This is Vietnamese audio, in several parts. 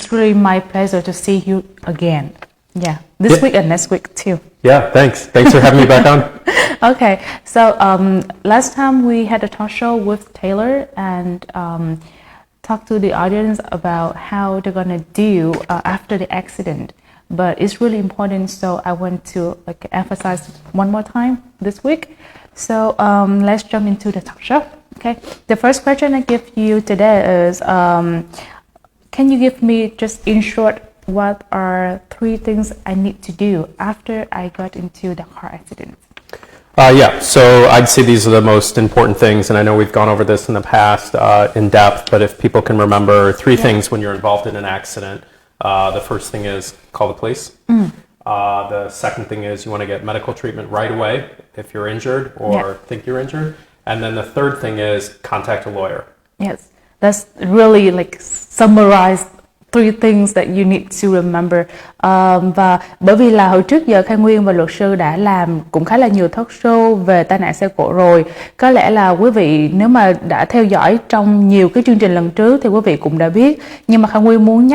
it's really my pleasure to see you again. Yeah, this week and next week too. Yeah, thanks. Thanks for having me back on. Okay, so last time we had a talk show with Taylor and talked to the audience about how they're gonna do after the accident. But it's really important, so I want to emphasize one more time this week. So let's jump into the talk show. Okay, the first question I give you today is, can you give me just in short what are 3 things I need to do after I got into the car accident? Yeah, so I'd say these are the most important things, and I know we've gone over this in the past in depth, but if people can remember 3 things when you're involved in an accident, the first thing is call the police. The second thing is you want to get medical treatment right away if you're injured or think you're injured. And then the third thing is contact a lawyer. Yes, that's really summarize 3 things that you need to remember. Và bởi vì là hồi trước giờ Khai Nguyên và luật sư đã làm cũng khá là nhiều talk show về tai nạn xe cộ rồi. Có lẽ là quý vị nếu mà đã theo dõi trong nhiều cái chương trình lần trước thì quý vị cũng đã biết. Nhưng mà Khai Nguyên muốn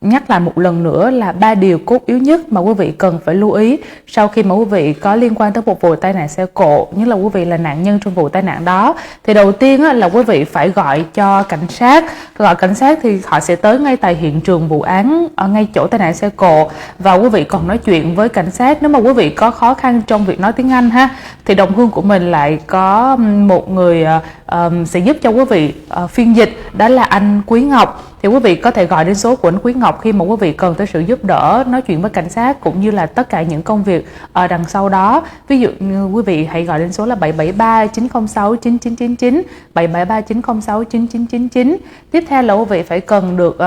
nhắc lại một lần nữa là 3 điều cốt yếu nhất mà quý vị cần phải lưu ý sau khi mà quý vị có liên quan tới một vụ tai nạn xe cộ, nhất là quý vị là nạn nhân trong vụ tai nạn đó. Thì đầu tiên là quý vị phải gọi cho cảnh sát. Gọi cảnh sát thì họ sẽ tới ngay tại hiện trường vụ án ở ngay chỗ tai nạn xe cộ, và quý vị còn nói chuyện với cảnh sát. Nếu mà quý vị có khó khăn trong việc nói tiếng Anh thì đồng hương của mình lại có một người sẽ giúp cho quý vị phiên dịch, đó là anh Quý Ngọc. Thì quý vị có thể gọi đến số của anh Quý Ngọc khi mà quý vị cần tới sự giúp đỡ, nói chuyện với cảnh sát cũng như là tất cả những công việc đằng sau đó. Ví dụ như quý vị hãy gọi đến số là 773 906 9999, 773 906 9999. Tiếp theo là quý vị phải cần được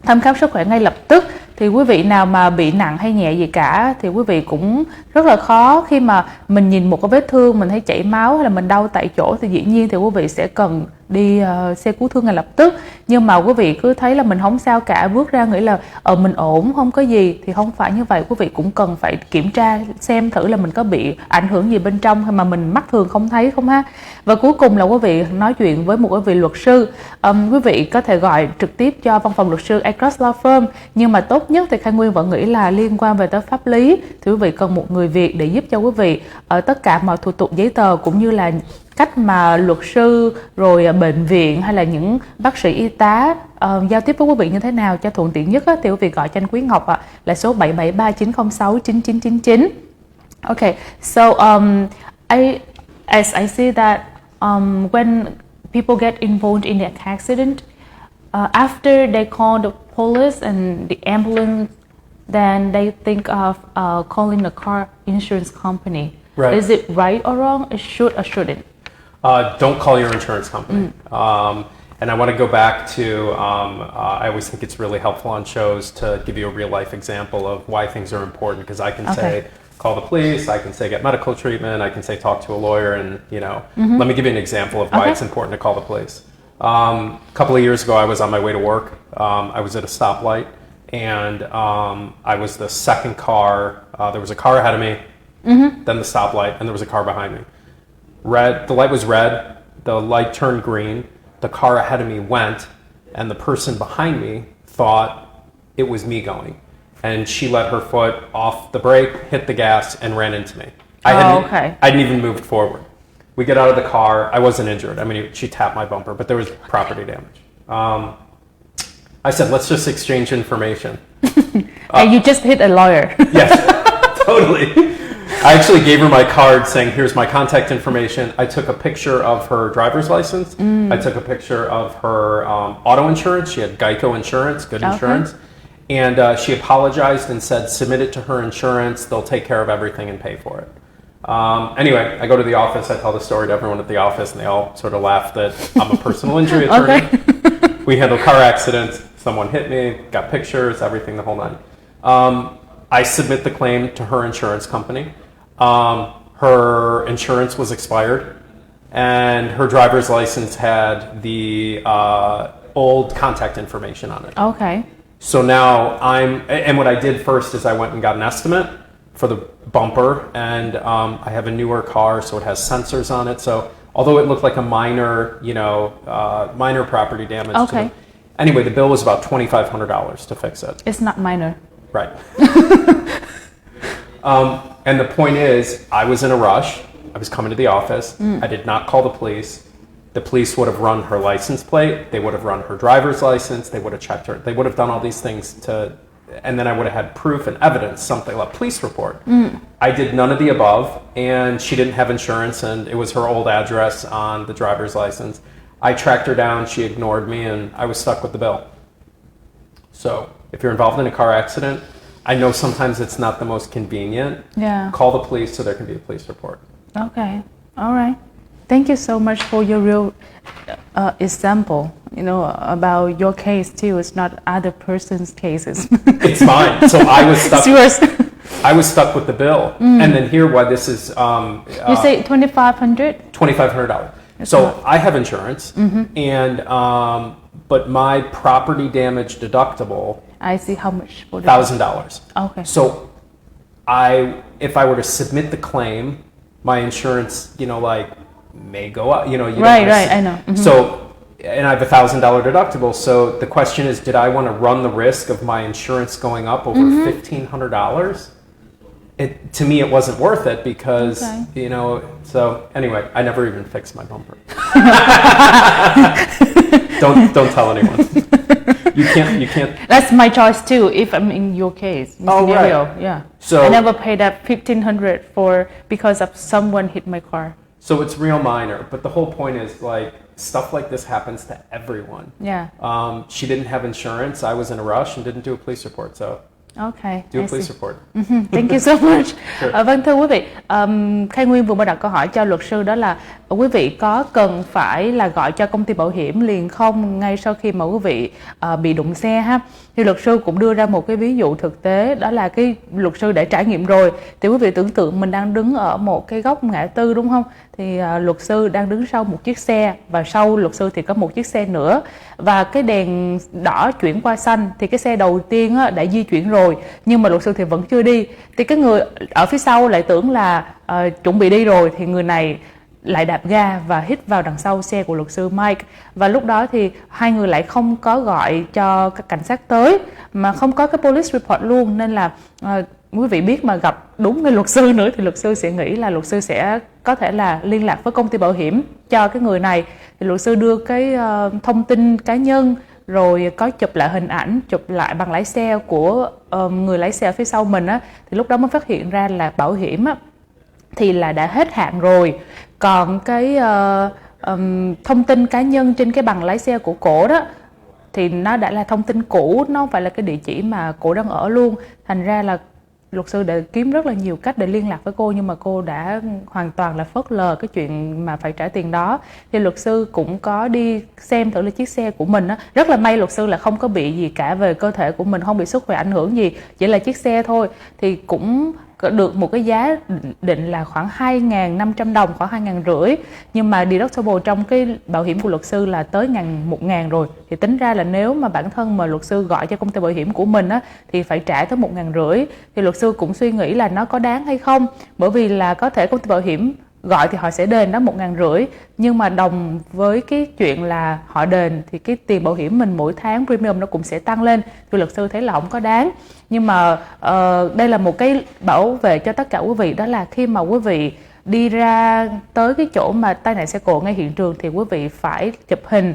thăm khám sức khỏe ngay lập tức. Thì quý vị nào mà bị nặng hay nhẹ gì cả thì quý vị cũng rất là khó khi mà mình nhìn một cái vết thương mình thấy chảy máu hay là mình đau tại chỗ thì dĩ nhiên thì quý vị sẽ cần đi xe cứu thương ngay lập tức. Nhưng mà quý vị cứ thấy là mình không sao cả, bước ra nghĩ là mình ổn không có gì, thì không phải như vậy. Quý vị cũng cần phải kiểm tra xem thử là mình có bị ảnh hưởng gì bên trong hay mà mình mắt thường không thấy không ha. Và cuối cùng là quý vị nói chuyện với một quý vị luật sư. Quý vị có thể gọi trực tiếp cho văn phòng luật sư Agruss Law Firm, nhưng mà tốt nhất thì Khai Nguyên vẫn nghĩ là liên quan về tới pháp lý thì quý vị cần một người Việt để giúp cho quý vị ở tất cả mọi thủ tục giấy tờ, cũng như là cách mà luật sư rồi bệnh viện hay là những bác sĩ y tá giao tiếp với quý vị như thế nào cho thuận tiện nhất thì quý vị gọi cho anh Quý Ngọc là số 773 906 9999. Okay, so as I see that when people get involved in an accident, after they call the police and the ambulance, then they think of calling the car insurance company. Right. Is it right or wrong? It should or shouldn't? Don't call your insurance company. And I want to go back to, I always think it's really helpful on shows to give you a real life example of why things are important, because I can say, call the police, I can say get medical treatment, I can say talk to a lawyer, and let me give you an example of why it's important to call the police. A couple of years ago, I was on my way to work. I was at a stoplight, and I was the second car. There was a car ahead of me, then the stoplight, and there was a car behind me. The light was red, the light turned green, the car ahead of me went, and the person behind me thought it was me going. And she let her foot off the brake, hit the gas, and ran into me. I hadn't even moved forward. We get out of the car. I wasn't injured. I mean, she tapped my bumper, but there was property damage. I said, let's just exchange information. And you just hit a lawyer. Yes, totally. I actually gave her my card saying, here's my contact information. I took a picture of her driver's license. I took a picture of her auto insurance. She had Geico insurance, good insurance. And she apologized and said, submit it to her insurance. They'll take care of everything and pay for it. Anyway, I go to the office. I tell the story to everyone at the office, and they all sort of laugh that I'm a personal injury attorney. We handle car accidents. Someone hit me, got pictures, everything, the whole nine. I submit the claim to her insurance company. Her insurance was expired, and her driver's license had the old contact information on it. Okay. So now and what I did first is I went and got an estimate for the bumper, and I have a newer car, so it has sensors on it. So although it looked like a minor, minor property damage, Anyway, the bill was about $2,500 to fix it. It's not minor. Right. And the point is, I was in a rush. I was coming to the office. I did not call the police. The police would have run her license plate. They would have run her driver's license. They would have checked her. They would have done all these things and then I would have had proof and evidence, something like a police report. I did none of the above, and she didn't have insurance, and it was her old address on the driver's license. I tracked her down. She ignored me, and I was stuck with the bill. So if you're involved in a car accident, I know sometimes it's not the most convenient. Yeah. Call the police so there can be a police report. Okay. All right. Thank you so much for your real example, about your case too. It's not other person's cases. It's mine. So I was stuck. It's yours. I was stuck with the bill. And then here, why this is... you say $2,500? $2,500. So I have insurance, and but my property damage deductible... I see. How much for the $1,000. Okay. So if I were to submit the claim, my insurance, may go up. Right. I know. So, and I have $1,000 deductible. So the question is, did I want to run the risk of my insurance going up over $1,500? To me, it wasn't worth it because, So anyway, I never even fixed my bumper. Don't tell anyone. You can't. That's my choice too. If I'm in your case, scenario, right. Yeah. So I never paid that $1,500 because of someone hit my car. So it's real minor, but the whole point is stuff like this happens to everyone. Yeah. She didn't have insurance. I was in a rush and didn't do a police report. So okay. do a police report. Thank you so much. Sure. Vâng, thưa quý vị, Khai Nguyên vừa mới đặt câu hỏi cho luật sư, đó là quý vị có cần phải là gọi cho công ty bảo hiểm liền không ngay sau khi mà quý vị bị đụng xe ha. Thì luật sư cũng đưa ra một cái ví dụ thực tế, đó là cái luật sư đã trải nghiệm rồi. Thì quý vị tưởng tượng mình đang đứng ở một cái góc ngã tư đúng không? Thì luật sư đang đứng sau một chiếc xe, và sau luật sư thì có một chiếc xe nữa, và cái đèn đỏ chuyển qua xanh thì cái xe đầu tiên đã di chuyển rồi, nhưng mà luật sư thì vẫn chưa đi. Thì cái người ở phía sau lại tưởng là chuẩn bị đi rồi, thì người này lại đạp ga và hít vào đằng sau xe của luật sư Mike. Và lúc đó thì hai người lại không có gọi cho các cảnh sát tới, mà không có cái police report luôn. Nên là quý vị biết mà gặp đúng cái luật sư nữa thì luật sư sẽ nghĩ là luật sư sẽ có thể là liên lạc với công ty bảo hiểm cho cái người này. Thì luật sư đưa cái thông tin cá nhân, rồi có chụp lại hình ảnh, chụp lại bằng lái xe của người lái xe ở phía sau mình á. Thì lúc đó mới phát hiện ra là bảo hiểm á thì là đã hết hạn rồi. Còn cái thông tin cá nhân trên cái bằng lái xe của cổ đó thì nó đã là thông tin cũ, nó không phải là cái địa chỉ mà cổ đang ở luôn. Thành ra là luật sư đã kiếm rất là nhiều cách để liên lạc với cô, nhưng mà cô đã hoàn toàn là phớt lờ cái chuyện mà phải trả tiền đó. Thì luật sư cũng có đi xem thử là chiếc xe của mình á, rất là may luật sư là không có bị gì cả về cơ thể của mình, không bị sức khỏe ảnh hưởng gì, chỉ là chiếc xe thôi. Thì cũng được một cái giá định là khoảng 2.500 đồng, khoảng 2.500. Nhưng mà deductible trong cái bảo hiểm của luật sư là tới 1.000 rồi. Thì tính ra là nếu mà bản thân mà luật sư gọi cho công ty bảo hiểm của mình á, thì phải trả tới 1.500. Thì luật sư cũng suy nghĩ là nó có đáng hay không. Bởi vì là có thể công ty bảo hiểm gọi thì họ sẽ đền đó 1.500, nhưng mà đồng với cái chuyện là họ đền thì cái tiền bảo hiểm mình mỗi tháng premium nó cũng sẽ tăng lên. Thì luật sư thấy là không có đáng. Nhưng mà đây là một cái bảo vệ cho tất cả quý vị, đó là khi mà quý vị đi ra tới cái chỗ mà tai nạn xe cộ ngay hiện trường thì quý vị phải chụp hình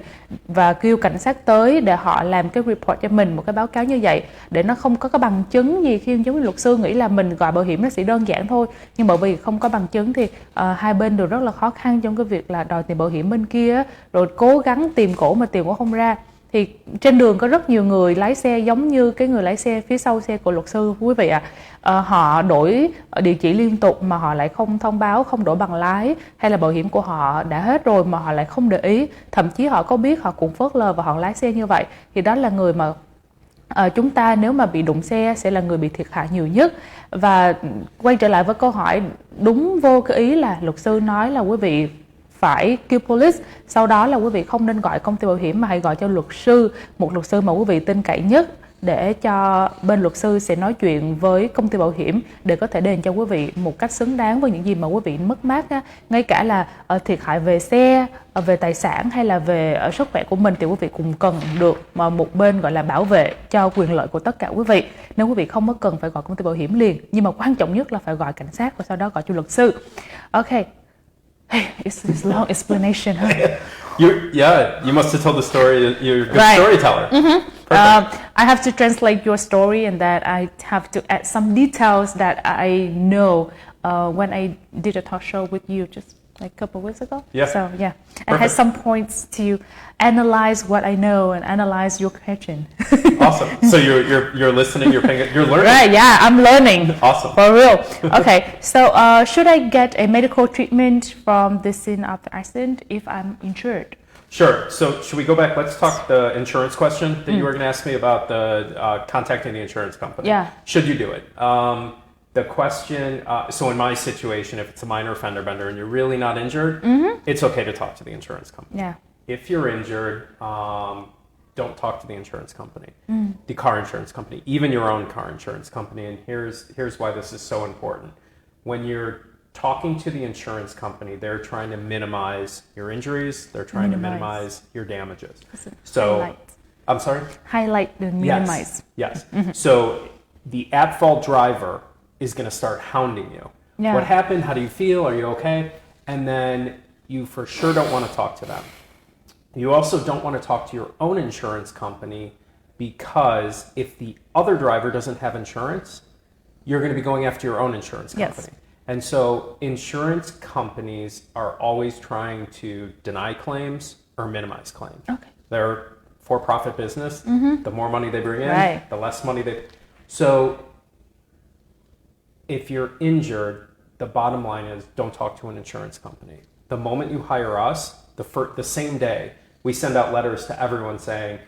và kêu cảnh sát tới để họ làm cái report cho mình, một cái báo cáo như vậy, để nó không có cái bằng chứng gì. Khi giống như luật sư nghĩ là mình gọi bảo hiểm nó sẽ đơn giản thôi, nhưng bởi vì không có bằng chứng thì hai bên đều rất là khó khăn trong cái việc là đòi tiền bảo hiểm bên kia, rồi cố gắng tìm cổ mà tìm cũng không ra. Thì trên đường có rất nhiều người lái xe giống như cái người lái xe phía sau xe của luật sư quý vị ạ. Họ đổi địa chỉ liên tục mà họ lại không thông báo, không đổi bằng lái, hay là bảo hiểm của họ đã hết rồi mà họ lại không để ý. Thậm chí họ có biết họ cũng phớt lờ và họ lái xe như vậy. Thì đó là người mà chúng ta nếu mà bị đụng xe sẽ là người bị thiệt hại nhiều nhất. Và quay trở lại với câu hỏi, đúng vô cái ý là luật sư nói là quý vị phải kêu police, sau đó là quý vị không nên gọi công ty bảo hiểm mà hãy gọi cho luật sư, một luật sư mà quý vị tin cậy nhất để cho bên luật sư sẽ nói chuyện với công ty bảo hiểm để có thể đền cho quý vị một cách xứng đáng với những gì mà quý vị mất mát á. Ngay cả là thiệt hại về xe, về tài sản hay là về sức khỏe của mình thì quý vị cũng cần được mà một bên gọi là bảo vệ cho quyền lợi của tất cả quý vị. Nếu quý vị không có cần phải gọi công ty bảo hiểm liền, nhưng mà quan trọng nhất là phải gọi cảnh sát và sau đó gọi cho luật sư. Okay. Hey, it's a long explanation, huh? You must have told the story. You're a good Right. storyteller. I have to translate your story and that I have to add some details that I know when I did a talk show with you just like a couple of weeks ago. Yeah. So yeah, I had some points to analyze what I know and analyze your question. Awesome. So you're listening. You're learning. Right? Yeah, I'm learning. Awesome. For real. Okay. So should I get a medical treatment from the scene of the accident if I'm injured? Sure. So should we go back? Let's talk the insurance question that you were going to ask me about the contacting the insurance company. Yeah. Should you do it? The question, so in my situation, if it's a minor fender bender and you're really not injured, it's okay to talk to the insurance company. Yeah. If you're injured, don't talk to the insurance company, the car insurance company, even your own car insurance company. And here's why this is so important. When you're talking to the insurance company, they're trying to minimize your injuries. They're trying to minimize your damages. So, highlight. I'm sorry? Highlight the minimize. Yes. So the at-fault driver is going to start hounding you. Yeah. What happened? How do you feel? Are you okay? And then you for sure don't want to talk to them. You also don't want to talk to your own insurance company because if the other driver doesn't have insurance, you're going to be going after your own insurance company. Yes. And so insurance companies are always trying to deny claims or minimize claims. Okay. They're for-profit business. The more money they bring in, Right. the less money they... So if you're injured, the bottom line is don't talk to an insurance company. The moment you hire us, the same day, we send out letters to everyone saying,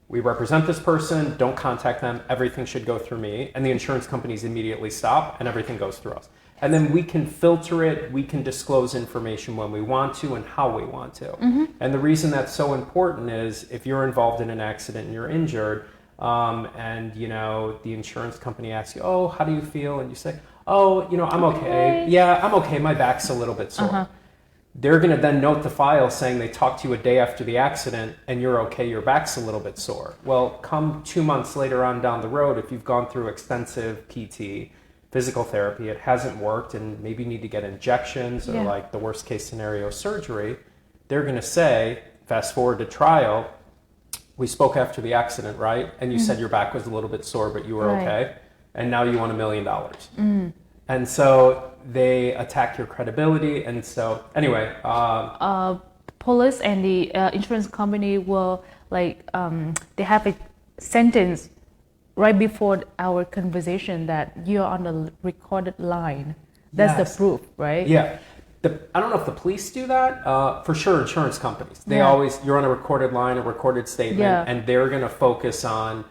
we represent this person, don't contact them, everything should go through me. And the insurance companies immediately stop and everything goes through us. And then we can filter it, we can disclose information when we want to and how we want to. And the reason that's so important is if you're involved in an accident and you're injured, and the insurance company asks you, oh, how do you feel? And you say, oh, I'm okay. Yeah, I'm okay. My back's a little bit sore. They're going to then note the file saying they talked to you a day after the accident and you're okay, your back's a little bit sore. Well, come 2 months later on down the road, if you've gone through extensive PT, physical therapy, it hasn't worked and maybe you need to get injections or like the worst case scenario surgery, they're going to say, fast forward to trial, we spoke after the accident, right? And you said your back was a little bit sore, but you were okay. And now you want $1 million. And so they attack your credibility. And so anyway, police and the insurance company will they have a sentence right before our conversation that you're on the recorded line. That's the proof, right? Yeah. I don't know if the police do that. For sure, insurance companies. They always, you're on a recorded line, a recorded statement, and they're going to focus on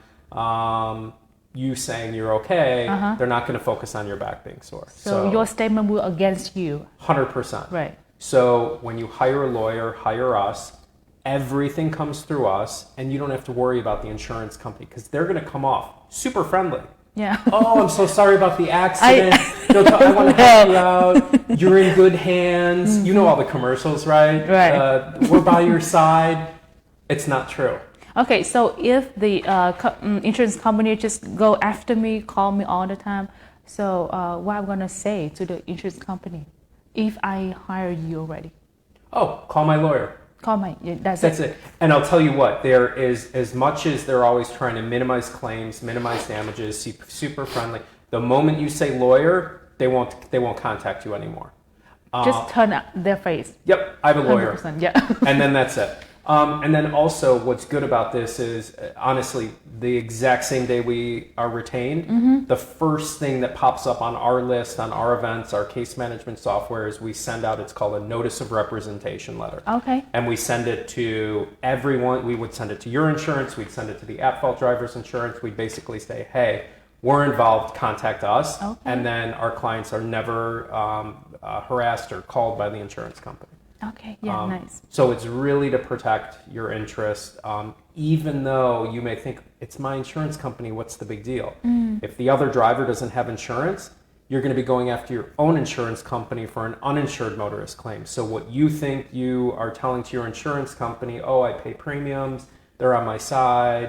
you saying you're okay. They're not going to focus on your back being sore. So your statement will against you. 100%. Right. So when you hire a lawyer, hire us, everything comes through us, and you don't have to worry about the insurance company because they're going to come off super friendly. Yeah. Oh, I'm so sorry about the accident. I want to help you out. You're in good hands. You know all the commercials, right? Right. We're by your side. It's not true. Okay, so if the insurance company just go after me, call me all the time, so what I'm gonna say to the insurance company if I hire you already? Oh, call my lawyer. Call my, that's it. And I'll tell you what, there is, as much as they're always trying to minimize claims, minimize damages, super friendly, the moment you say lawyer, they won't contact you anymore. Just turn up their face. Yep, I have a lawyer. 100%, yeah. And then that's it. And then also what's good about this is, honestly, the exact same day we are retained, the first thing that pops up on our list, on our events, our case management software is we send out, it's called a notice of representation letter. Okay. And we send it to everyone. We would send it to your insurance. We'd send it to the at-fault driver's insurance. We'd basically say, hey, we're involved, contact us. Okay. And then our clients are never harassed or called by the insurance company. Okay, yeah, nice. So it's really to protect your interest. even though you may think it's my insurance company, what's the big deal? If the other driver doesn't have insurance, you're going to be going after your own insurance company for an uninsured motorist claim. So what you think you are telling to your insurance company, oh, I pay premiums, they're on my side,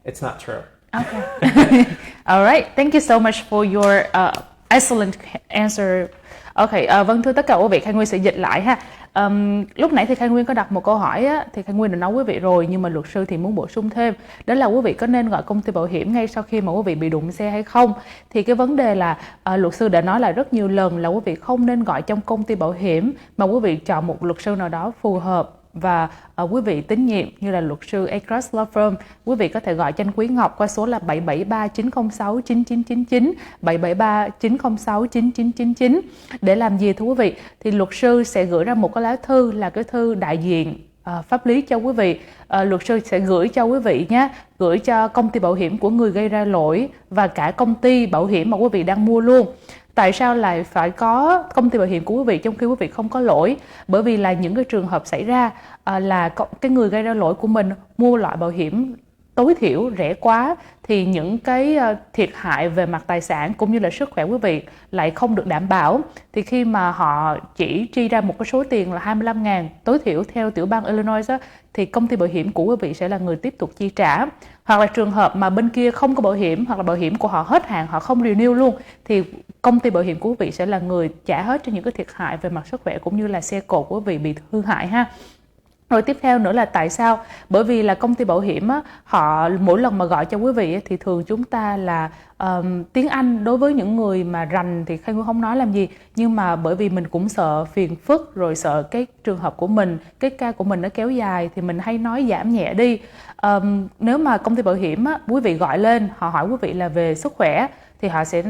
it's not true. Okay. All right. Thank you so much for your excellent answer. Okay. Vâng, thưa tất cả quý vị, Khang Nguyên sẽ dịch lại ha. Lúc nãy thì Khang Nguyên có đặt một câu hỏi á, thì Khang Nguyên đã nói quý vị rồi, nhưng mà luật sư thì muốn bổ sung thêm, đó là quý vị có nên gọi công ty bảo hiểm ngay sau khi mà quý vị bị đụng xe hay không. Thì cái vấn đề là luật sư đã nói lại rất nhiều lần là quý vị không nên gọi trong công ty bảo hiểm, mà quý vị chọn một luật sư nào đó phù hợp và quý vị tín nhiệm như là luật sư Agruss Law Firm. Quý vị có thể gọi cho anh Quý Ngọc qua số là 773-906-9999, 773-906-9999. Để làm gì thưa quý vị? Thì luật sư sẽ gửi ra một cái lá thư là cái thư đại diện pháp lý cho quý vị. Luật sư sẽ gửi cho quý vị nhé, gửi cho công ty bảo hiểm của người gây ra lỗi và cả công ty bảo hiểm mà quý vị đang mua luôn. Tại sao lại phải có công ty bảo hiểm của quý vị trong khi quý vị không có lỗi? Bởi vì là những cái trường hợp xảy ra là cái người gây ra lỗi của mình mua loại bảo hiểm tối thiểu rẻ quá, thì những cái thiệt hại về mặt tài sản cũng như là sức khỏe quý vị lại không được đảm bảo. Thì khi mà họ chỉ chi ra một cái số tiền là 25.000 tối thiểu theo tiểu bang Illinois á, thì công ty bảo hiểm của quý vị sẽ là người tiếp tục chi trả. Hoặc là trường hợp mà bên kia không có bảo hiểm, hoặc là bảo hiểm của họ hết hạn, họ không renew luôn, thì công ty bảo hiểm của quý vị sẽ là người trả hết cho những cái thiệt hại về mặt sức khỏe cũng như là xe cộ của quý vị bị hư hại ha. Rồi tiếp theo nữa là tại sao? Bởi vì là công ty bảo hiểm á, họ mỗi lần mà gọi cho quý vị á, thì thường chúng ta là tiếng Anh đối với những người mà rành thì Khang Nguyên không nói làm gì, nhưng mà bởi vì mình cũng sợ phiền phức, rồi sợ cái trường hợp của mình, cái ca của mình nó kéo dài thì mình hay nói giảm nhẹ đi. Nếu mà công ty bảo hiểm á, quý vị gọi lên, họ hỏi quý vị là về sức khỏe thì họ sẽ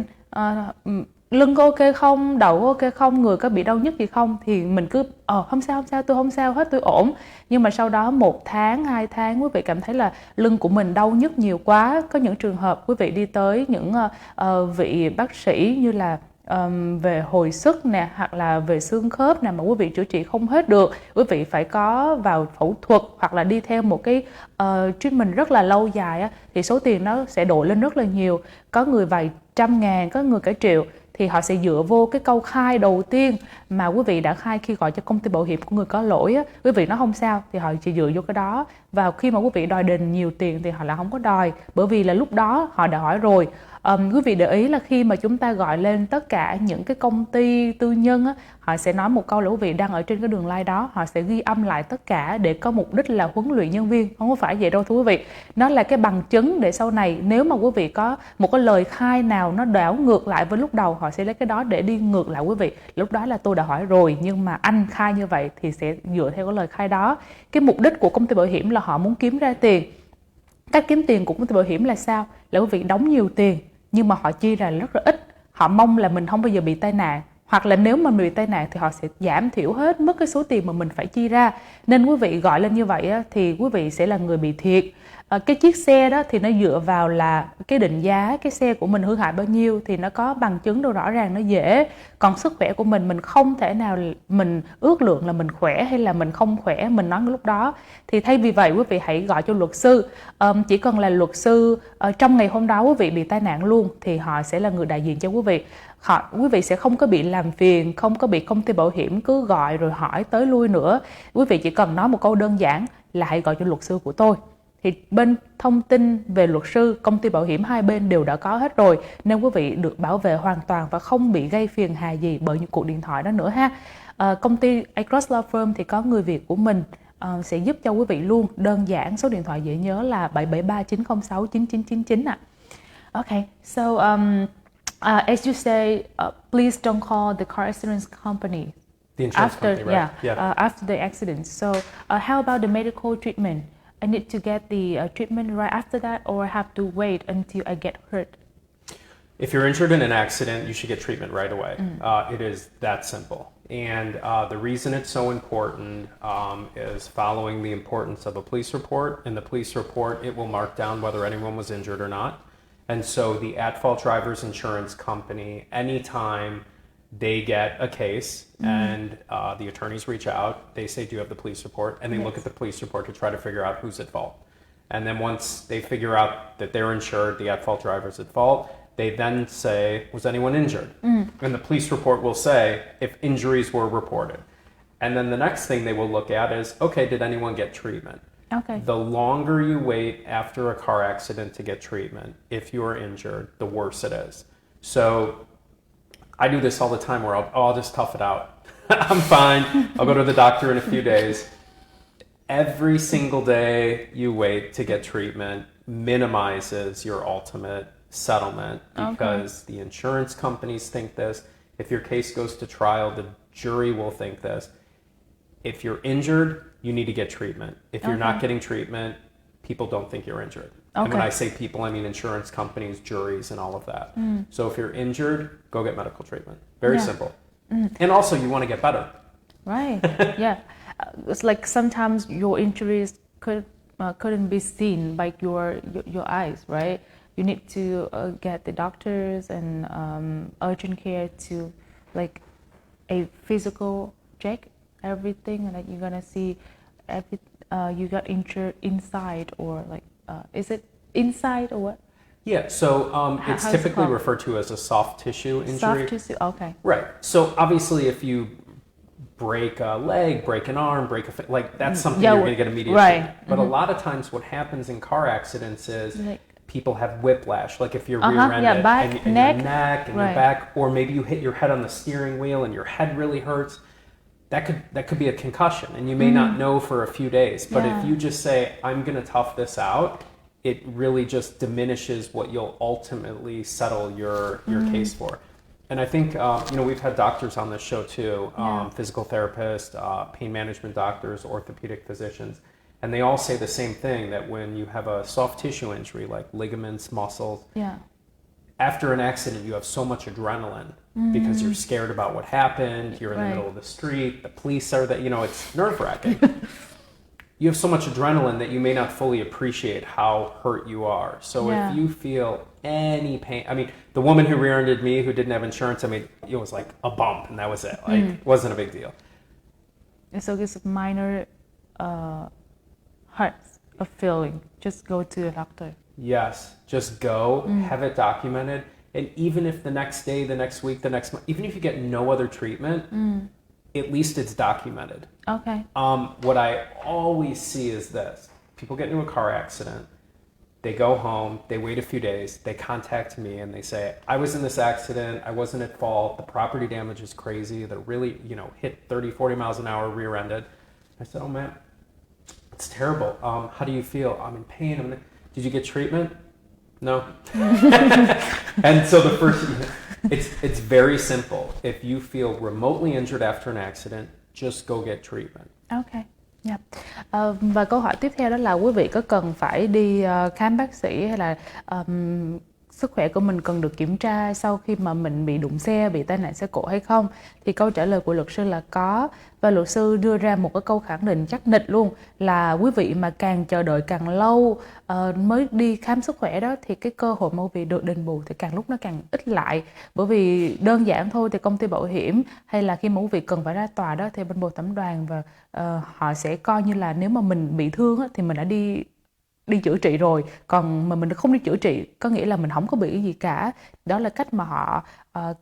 lưng có ok không, đầu có ok không, người có bị đau nhức gì không, thì mình cứ không sao, tôi không sao hết, tôi ổn. Nhưng mà sau đó 1 tháng, 2 tháng quý vị cảm thấy là lưng của mình đau nhức nhiều quá. Có những trường hợp quý vị đi tới những vị bác sĩ như là về hồi sức nè, hoặc là về xương khớp nè, mà quý vị chữa trị không hết được, quý vị phải có vào phẫu thuật hoặc là đi theo một cái treatment rất là lâu dài á, thì số tiền nó sẽ đổ lên rất là nhiều. Có người vài trăm ngàn, có người cả triệu. Thì họ sẽ dựa vô cái câu khai đầu tiên mà quý vị đã khai khi gọi cho công ty bảo hiểm của người có lỗi á, quý vị nói không sao thì họ chỉ dựa vô cái đó. Và khi mà quý vị đòi đền nhiều tiền thì họ lại không có đòi, bởi vì là lúc đó họ đã hỏi rồi. Quý vị để ý là khi mà chúng ta gọi lên tất cả những cái công ty tư nhân á, họ sẽ nói một câu là quý vị đang ở trên cái đường line đó, họ sẽ ghi âm lại tất cả để có mục đích là huấn luyện nhân viên. Không có phải vậy đâu thưa quý vị. Nó là cái bằng chứng để sau này nếu mà quý vị có một cái lời khai nào nó đảo ngược lại với lúc đầu, họ sẽ lấy cái đó để đi ngược lại quý vị. Lúc đó là tôi đã hỏi rồi, nhưng mà anh khai như vậy thì sẽ dựa theo cái lời khai đó. Cái mục đích của công ty bảo hiểm là họ muốn kiếm ra tiền. Cách kiếm tiền của công ty bảo hiểm là sao? Là quý vị đóng nhiều tiền nhưng mà họ chi ra rất là ít. Họ mong là mình không bao giờ bị tai nạn, hoặc là nếu mà mình bị tai nạn thì họ sẽ giảm thiểu hết mức cái số tiền mà mình phải chi ra. Nên quý vị gọi lên như vậy á, thì quý vị sẽ là người bị thiệt. Cái chiếc xe đó thì nó dựa vào là cái định giá cái xe của mình hư hại bao nhiêu thì nó có bằng chứng đâu rõ ràng, nó dễ. Còn sức khỏe của mình không thể nào mình ước lượng là mình khỏe hay là mình không khỏe, mình nói lúc đó. Thì thay vì vậy quý vị hãy gọi cho luật sư. Chỉ cần là luật sư trong ngày hôm đó quý vị bị tai nạn luôn thì họ sẽ là người đại diện cho quý vị. Quý vị sẽ không có bị làm phiền, không có bị công ty bảo hiểm cứ gọi rồi hỏi tới lui nữa. Quý vị chỉ cần nói một câu đơn giản là hãy gọi cho luật sư của tôi. Thì bên thông tin về luật sư, công ty bảo hiểm hai bên đều đã có hết rồi, nên quý vị được bảo vệ hoàn toàn và không bị gây phiền hà gì bởi những cuộc điện thoại đó nữa ha. Công ty Agruss Law Firm thì có người Việt của mình sẽ giúp cho quý vị luôn. Đơn giản, số điện thoại dễ nhớ là 773-906-9999 ạ. Okay, so as you say, please don't call the car insurance company. The insurance company, right? Yeah. After the accident. So how about the medical treatment? I need to get the treatment right after that, or I have to wait until I get hurt? If you're injured in an accident, you should get treatment right away. It is that simple. And the reason it's so important is following the importance of a police report. In the police report, it will mark down whether anyone was injured or not. And so the at-fault driver's insurance company, anytime they get a case and the attorneys reach out. They say, do you have the police report? And they look at the police report to try to figure out who's at fault. And then once they figure out that they're insured, the at-fault driver's at fault, they then say, was anyone injured? And the police report will say if injuries were reported. And then the next thing they will look at is, okay, did anyone get treatment? Okay. The longer you wait after a car accident to get treatment, if you are injured, the worse it is. So I do this all the time where I'll just tough it out. I'm fine. I'll go to the doctor in a few days. Every single day you wait to get treatment minimizes your ultimate settlement because the insurance companies think this. If your case goes to trial, the jury will think this. If you're injured, you need to get treatment. If you're not getting treatment, people don't think you're injured. And when I say people, I mean insurance companies, juries, and all of that. So if you're injured, go get medical treatment. Very simple. And also, you want to get better. Right. Yeah. It's like sometimes your injuries couldn't be seen by your eyes, right? You need to get the doctors and urgent care to like a physical check everything, and like you're gonna see you got injured inside or like is it inside or what? Yeah, so it's typically referred to as a soft tissue injury. Soft tissue, okay. Right. So obviously, if you break a leg, break an arm, break a foot, like that's something you're going to get immediate treatment. But a lot of times, what happens in car accidents is people have whiplash. Like if you're rear-ended and your neck and your back, or maybe you hit your head on the steering wheel and your head really hurts. That could be a concussion, and you may not know for a few days. But if you just say, I'm going to tough this out, it really just diminishes what you'll ultimately settle your case for. And I think, we've had doctors on this show too, physical therapists, pain management doctors, orthopedic physicians, and they all say the same thing, that when you have a soft tissue injury like ligaments, muscles, after an accident you have so much adrenaline because you're scared about what happened, you're in the middle of the street, the police are there, it's nerve-wracking. You have so much adrenaline that you may not fully appreciate how hurt you are. So if you feel any pain, I mean, the woman who rear-ended me who didn't have insurance, I mean, it was like a bump and that was it. Like, it wasn't a big deal. So it's minor hurts, a feeling. Just go to the doctor. Yes, just go, have it documented. And even if the next day, the next week, the next month, even if you get no other treatment, at least it's documented. Okay. What I always see is this. People get into a car accident, they go home, they wait a few days, they contact me and they say, I was in this accident, I wasn't at fault, the property damage is crazy, that really, hit 30, 40 miles an hour, rear-ended. I said, oh man, it's terrible. How do you feel? I'm in pain. Did you get treatment? No. And so the first, it's very simple. If you feel remotely injured after an accident, just go get treatment. Okay. Yeah. Và câu hỏi tiếp theo đó là quý vị có cần phải đi khám bác sĩ hay là sức khỏe của mình cần được kiểm tra sau khi mà mình bị đụng xe, bị tai nạn xe cộ hay không? Thì câu trả lời của luật sư là có. Và luật sư đưa ra một cái câu khẳng định chắc nịch luôn là quý vị mà càng chờ đợi càng lâu mới đi khám sức khỏe đó thì cái cơ hội mà quý vị được đền bù thì càng lúc nó càng ít lại. Bởi vì đơn giản thôi thì công ty bảo hiểm hay là khi mà quý vị cần phải ra tòa đó thì bên bồi thẩm đoàn và họ sẽ coi như là nếu mà mình bị thương á, thì mình đã đi chữa trị rồi, còn mà mình không đi chữa trị có nghĩa là mình không có bị cái gì cả. Đó là cách mà họ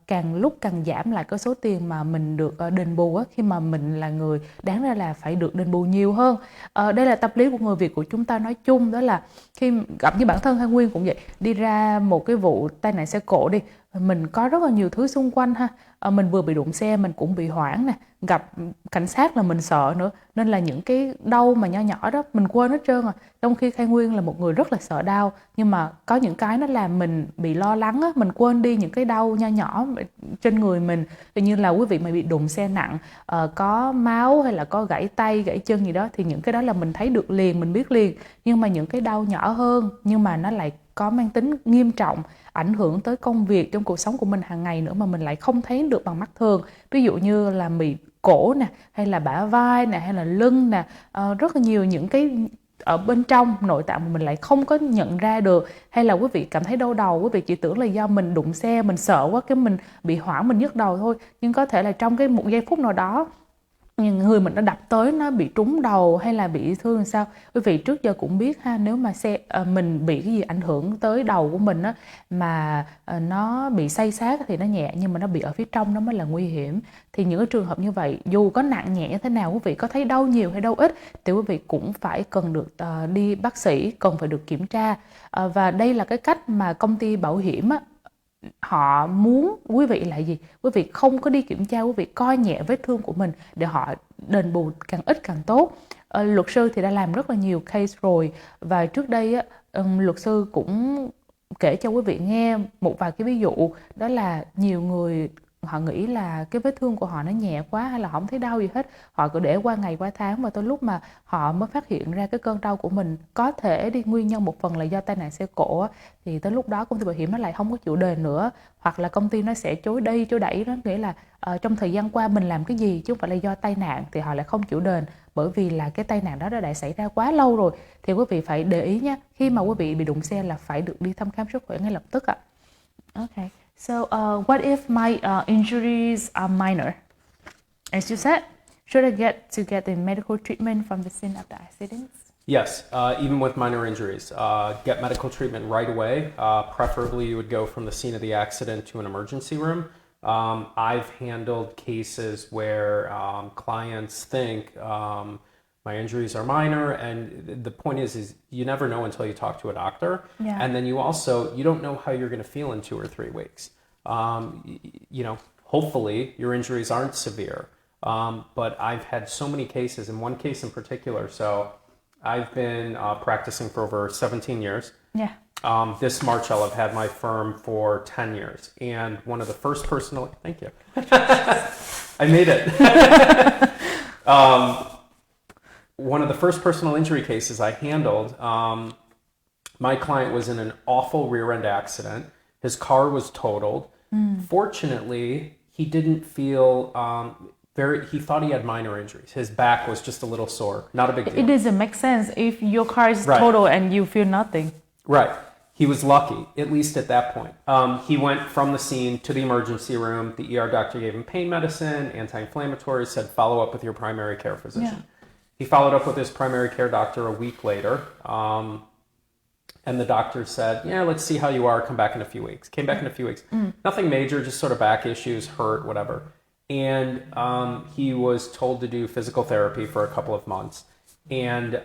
càng lúc càng giảm lại cái số tiền mà mình được đền bù á, khi mà mình là người đáng ra là phải được đền bù nhiều hơn. Đây là tập lý của người Việt của chúng ta nói chung, đó là khi gặp như bản thân Hai Nguyên cũng vậy, đi ra một cái vụ tai nạn xe cộ đi, mình có rất là nhiều thứ xung quanh ha. Mình vừa bị đụng xe, mình cũng bị hoảng nè, gặp cảnh sát là mình sợ nữa, nên là những cái đau mà nho nhỏ đó mình quên hết trơn à. Trong khi Khai Nguyên là một người rất là sợ đau, nhưng mà có những cái nó làm mình bị lo lắng á, mình quên đi những cái đau nho nhỏ trên người mình. Tự như là quý vị mà bị đụng xe nặng, có máu hay là có gãy tay, gãy chân gì đó thì những cái đó là mình thấy được liền, mình biết liền. Nhưng mà những cái đau nhỏ hơn nhưng mà nó lại có mang tính nghiêm trọng, ảnh hưởng tới công việc trong cuộc sống của mình hàng ngày nữa mà mình lại không thấy được bằng mắt thường. Ví dụ như là bị cổ nè, hay là bả vai nè, hay là lưng nè, rất là nhiều những cái ở bên trong nội tạng mà mình lại không có nhận ra được, hay là quý vị cảm thấy đau đầu, quý vị chỉ tưởng là do mình đụng xe, mình sợ quá cái mình bị hoảng, mình nhức đầu thôi, nhưng có thể là trong cái một giây phút nào đó người mình đã đập tới nó bị trúng đầu hay là bị thương làm sao. Quý vị trước giờ cũng biết ha, nếu mà mình bị cái gì ảnh hưởng tới đầu của mình á, mà nó bị xây xát thì nó nhẹ, nhưng mà nó bị ở phía trong nó mới là nguy hiểm. Thì những cái trường hợp như vậy, dù có nặng nhẹ như thế nào, quý vị có thấy đau nhiều hay đau ít thì quý vị cũng phải cần được đi bác sĩ, cần phải được kiểm tra. Và đây là cái cách mà công ty bảo hiểm á, họ muốn quý vị là gì? Quý vị không có đi kiểm tra, quý vị coi nhẹ vết thương của mình để họ đền bù càng ít càng tốt. Luật sư thì đã làm rất là nhiều case rồi, và trước đây á, luật sư cũng kể cho quý vị nghe một vài cái ví dụ, đó là nhiều người họ nghĩ là cái vết thương của họ nó nhẹ quá hay là không thấy đau gì hết, họ cứ để qua ngày qua tháng, và tới lúc mà họ mới phát hiện ra cái cơn đau của mình có thể đi nguyên nhân một phần là do tai nạn xe cộ, thì tới lúc đó công ty bảo hiểm nó lại không có chịu đền nữa, hoặc là công ty nó sẽ chối đi chối đẩy, nó nghĩa là trong thời gian qua mình làm cái gì chứ không phải là do tai nạn, thì họ lại không chịu đền, bởi vì là cái tai nạn đó đã xảy ra quá lâu rồi. Thì quý vị phải để ý nha, khi mà quý vị bị đụng xe là phải được đi thăm khám sức khỏe ngay lập tức ạ. Okay. So, what if my injuries are minor? As you said, should I get the medical treatment from the scene of the accidents? Yes, even with minor injuries, get medical treatment right away. Preferably, you would go from the scene of the accident to an emergency room. I've handled cases where clients think my injuries are minor, and the point is you never know until you talk to a doctor. Yeah. And then you don't know how you're going to feel in 2 or 3 weeks. Hopefully your injuries aren't severe. But I've had so many cases, and one case in particular. So I've been practicing for over 17 years. Yeah. This March I'll have had my firm for 10 years. And one of the first thank you. I made it. One of the first personal injury cases I handled, my client was in an awful rear end accident. His car was totaled. Fortunately, he didn't feel he thought he had minor injuries. His back was just a little sore, not a big deal. It doesn't make sense if your car is total and you feel nothing. Right. He was lucky, at least at that point. He went from the scene to the emergency room. The ER doctor gave him pain medicine, anti-inflammatory, said follow up with your primary care physician. Yeah. He followed up with his primary care doctor a week later, and the doctor said, yeah, let's see how you are, come back in a few weeks. Came back in a few weeks. Nothing major, just sort of back issues, hurt, whatever. And he was told to do physical therapy for a couple of months. And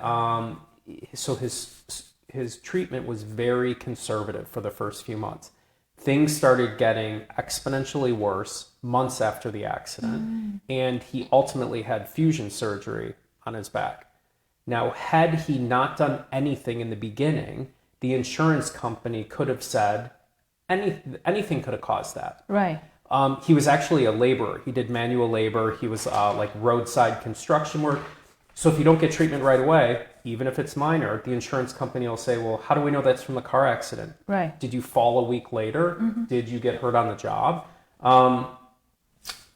so his treatment was very conservative for the first few months. Things started getting exponentially worse months after the accident. And he ultimately had fusion surgery on his back. Now, had he not done anything in the beginning, the insurance company could have said anything could have caused that. Right. He was actually a laborer. He did manual labor. He was like roadside construction work. So if you don't get treatment right away, even if it's minor, the insurance company will say, well, how do we know that's from the car accident? Right. Did you fall a week later? Did you get hurt on the job?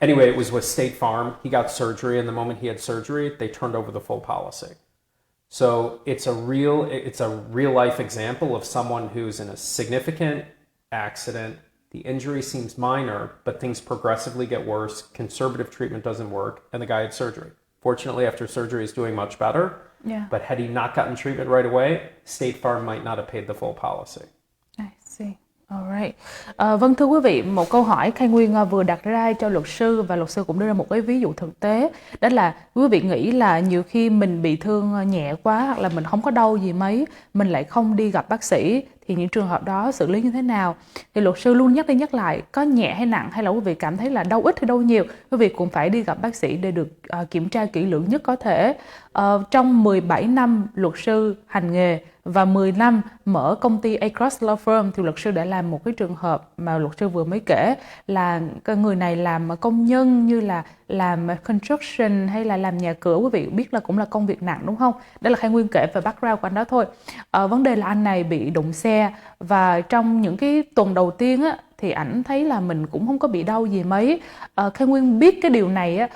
Anyway, it was with State Farm. He got surgery, and the moment he had surgery, they turned over the full policy. So it's a real life example of someone who's in a significant accident. The injury seems minor, but things progressively get worse. Conservative treatment doesn't work, and the guy had surgery. Fortunately, after surgery, he's doing much better. Yeah. But had he not gotten treatment right away, State Farm might not have paid the full policy. I see. Alright. Vâng, thưa quý vị, một câu hỏi Khai Nguyên vừa đặt ra cho luật sư, và luật sư cũng đưa ra một cái ví dụ thực tế. Đó là quý vị nghĩ là nhiều khi mình bị thương nhẹ quá, hoặc là mình không có đau gì mấy, mình lại không đi gặp bác sĩ, thì những trường hợp đó xử lý như thế nào? Thì luật sư luôn nhắc đi nhắc lại, có nhẹ hay nặng, hay là quý vị cảm thấy là đau ít hay đau nhiều, quý vị cũng phải đi gặp bác sĩ để được kiểm tra kỹ lưỡng nhất có thể. Trong 17 năm luật sư hành nghề và 10 năm mở công ty Agruss Law Firm, thì luật sư đã làm một cái trường hợp mà luật sư vừa mới kể, là người này làm công nhân, như là làm construction hay là làm nhà cửa, quý vị biết là cũng là công việc nặng đúng không? Đó là Khai Nguyên kể về background của anh đó thôi. Vấn đề là anh này bị đụng xe, và trong những cái tuần đầu tiên á, thì ảnh thấy là mình cũng không có bị đau gì mấy. Khang Nguyên biết cái điều này á,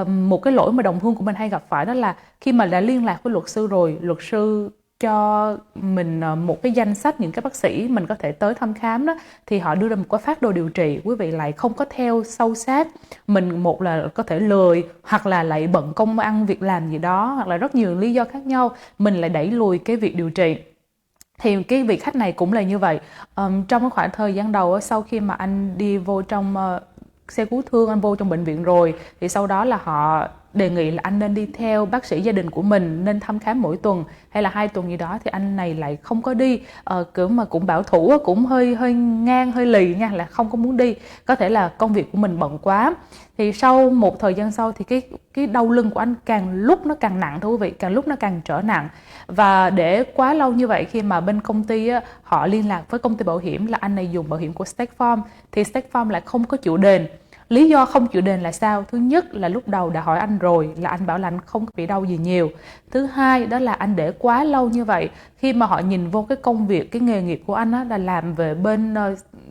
một cái lỗi mà đồng hương của mình hay gặp phải đó là khi mà đã liên lạc với luật sư rồi, luật sư cho mình một cái danh sách những cái bác sĩ mình có thể tới thăm khám đó, thì họ đưa ra một cái phác đồ điều trị, quý vị lại không có theo sâu sát. Mình một là có thể lười, hoặc là lại bận công ăn việc làm gì đó, hoặc là rất nhiều lý do khác nhau, mình lại đẩy lùi cái việc điều trị. Thì cái vị khách này cũng là như vậy. Trong cái khoảng thời gian đầu sau khi mà anh đi vô trong xe cứu thương, anh vô trong bệnh viện rồi, thì sau đó là họ đề nghị là anh nên đi theo bác sĩ gia đình của mình, nên thăm khám mỗi tuần hay là 2 tuần gì đó, thì anh này lại không có đi. Kiểu mà cũng bảo thủ, cũng hơi ngang, hơi lì nha, là không có muốn đi, có thể là công việc của mình bận quá. Thì sau một thời gian sau thì cái đau lưng của anh càng lúc nó càng nặng, thưa quý vị, càng lúc nó càng trở nặng. Và để quá lâu như vậy, khi mà bên công ty họ liên lạc với công ty bảo hiểm là anh này dùng bảo hiểm của State Farm, thì State Farm lại không có chịu đền. Lý do không chịu đền là sao? Thứ nhất là lúc đầu đã hỏi anh rồi, là anh bảo là anh không bị đau gì nhiều. Thứ hai đó là anh để quá lâu như vậy, khi mà họ nhìn vô cái công việc, cái nghề nghiệp của anh á, là làm về bên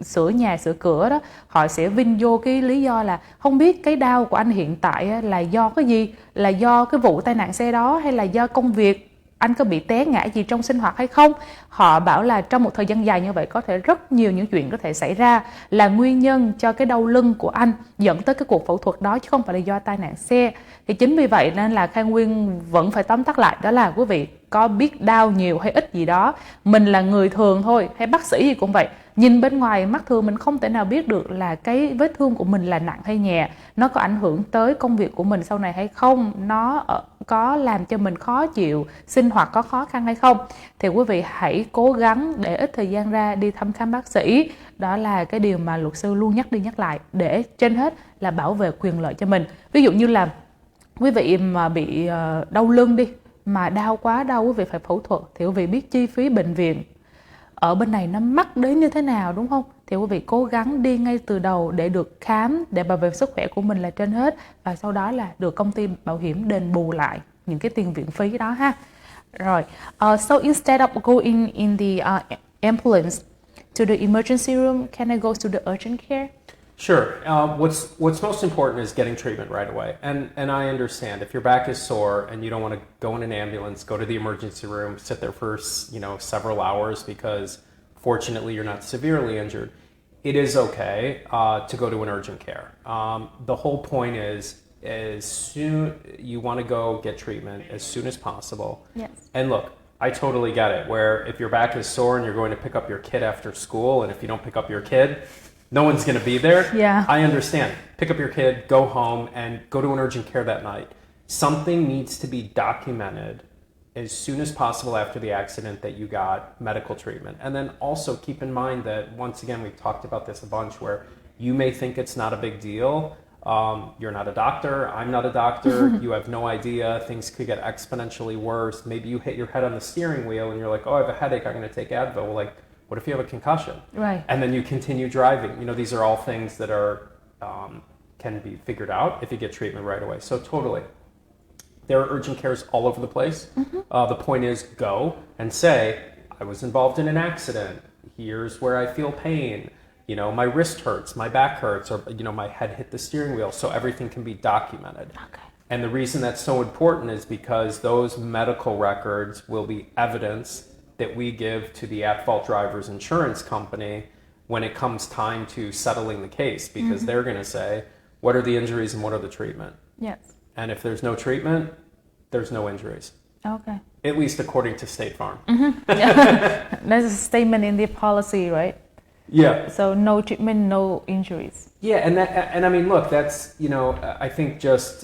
sửa nhà, sửa cửa đó, họ sẽ vin vô cái lý do là không biết cái đau của anh hiện tại á, là do cái gì, là do cái vụ tai nạn xe đó, hay là do công việc anh có bị té ngã gì trong sinh hoạt hay không. Họ bảo là trong một thời gian dài như vậy có thể rất nhiều những chuyện có thể xảy ra là nguyên nhân cho cái đau lưng của anh dẫn tới cái cuộc phẫu thuật đó, chứ không phải là do tai nạn xe. Thì chính vì vậy nên là Khang Nguyên vẫn phải tóm tắt lại, đó là quý vị có biết đau nhiều hay ít gì đó, mình là người thường thôi, hay bác sĩ gì cũng vậy, nhìn bên ngoài mắt thường mình không thể nào biết được là cái vết thương của mình là nặng hay nhẹ, nó có ảnh hưởng tới công việc của mình sau này hay không, nó có làm cho mình khó chịu, sinh hoạt có khó khăn hay không. Thì quý vị hãy cố gắng để ít thời gian ra đi thăm khám bác sĩ. Đó là cái điều mà luật sư luôn nhắc đi nhắc lại, để trên hết là bảo vệ quyền lợi cho mình. Ví dụ như là quý vị mà bị đau lưng đi, mà đau quá đau, quý vị phải phẫu thuật, thì quý vị biết chi phí bệnh viện ở bên này nó mắc đến như thế nào, đúng không? Thì quý vị cố gắng đi ngay từ đầu để được khám, để bảo vệ sức khỏe của mình là trên hết, và sau đó là được công ty bảo hiểm đền bù lại những cái tiền viện phí đó ha. Rồi, so instead of going in the ambulance to the emergency room, can I go to the urgent care? Sure. What's most important is getting treatment right away. And I understand if your back is sore and you don't want to go in an ambulance, go to the emergency room, sit there for several hours because fortunately you're not severely injured. It is okay to go to an urgent care. The whole point is as soon you want to go get treatment as soon as possible. Yes. And look, I totally get it. Where if your back is sore and you're going to pick up your kid after school, and if you don't pick up your kid, no one's going to be there. Yeah. I understand. Pick up your kid, go home, and go to an urgent care that night. Something needs to be documented as soon as possible after the accident that you got medical treatment. And then also keep in mind that, once again, we've talked about this a bunch, where you may think it's not a big deal. You're not a doctor. I'm not a doctor. You have no idea. Things could get exponentially worse. Maybe you hit your head on the steering wheel and you're like, oh, I have a headache, I'm going to take Advil. Well, what if you have a concussion? Right. And then you continue driving. These are all things that are can be figured out if you get treatment right away. So totally. There are urgent cares all over the place. Mm-hmm. The point is, go and say, I was involved in an accident. Here's where I feel pain. My wrist hurts, my back hurts, or, my head hit the steering wheel. So everything can be documented. Okay. And the reason that's so important is because those medical records will be evidence that we give to the at-fault driver's insurance company when it comes time to settling the case, because they're going to say, what are the injuries and what are the treatment? Yes. And if there's no treatment, there's no injuries. Okay. At least according to State Farm. Yeah. That's a statement in the policy, right? Yeah. So no treatment, no injuries. Yeah, and I mean, look, that's, I think just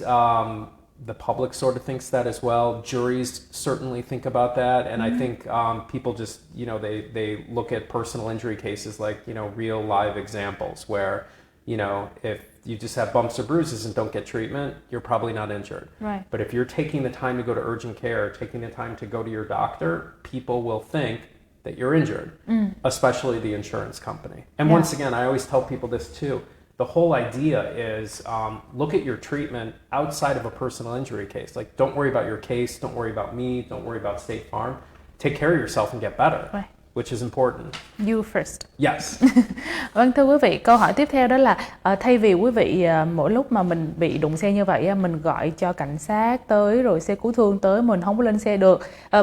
the public sort of thinks that as well. Juries certainly think about that, and I think people just, they look at personal injury cases like, real live examples where, if you just have bumps or bruises and don't get treatment, you're probably not injured. Right. But if you're taking the time to go to urgent care, taking the time to go to your doctor, people will think that you're injured, especially the insurance company. And once again, I always tell people this too. The whole idea is look at your treatment outside of a personal injury case. Don't worry about your case, don't worry about me, don't worry about State Farm. Take care of yourself and get better. Right. which is important. You first. Yes. Vâng, thưa quý vị, câu hỏi tiếp theo đó là thay vì quý vị mỗi lúc mà mình bị đụng xe như vậy mình gọi cho cảnh sát tới rồi xe cứu thương tới, mình không có lên xe được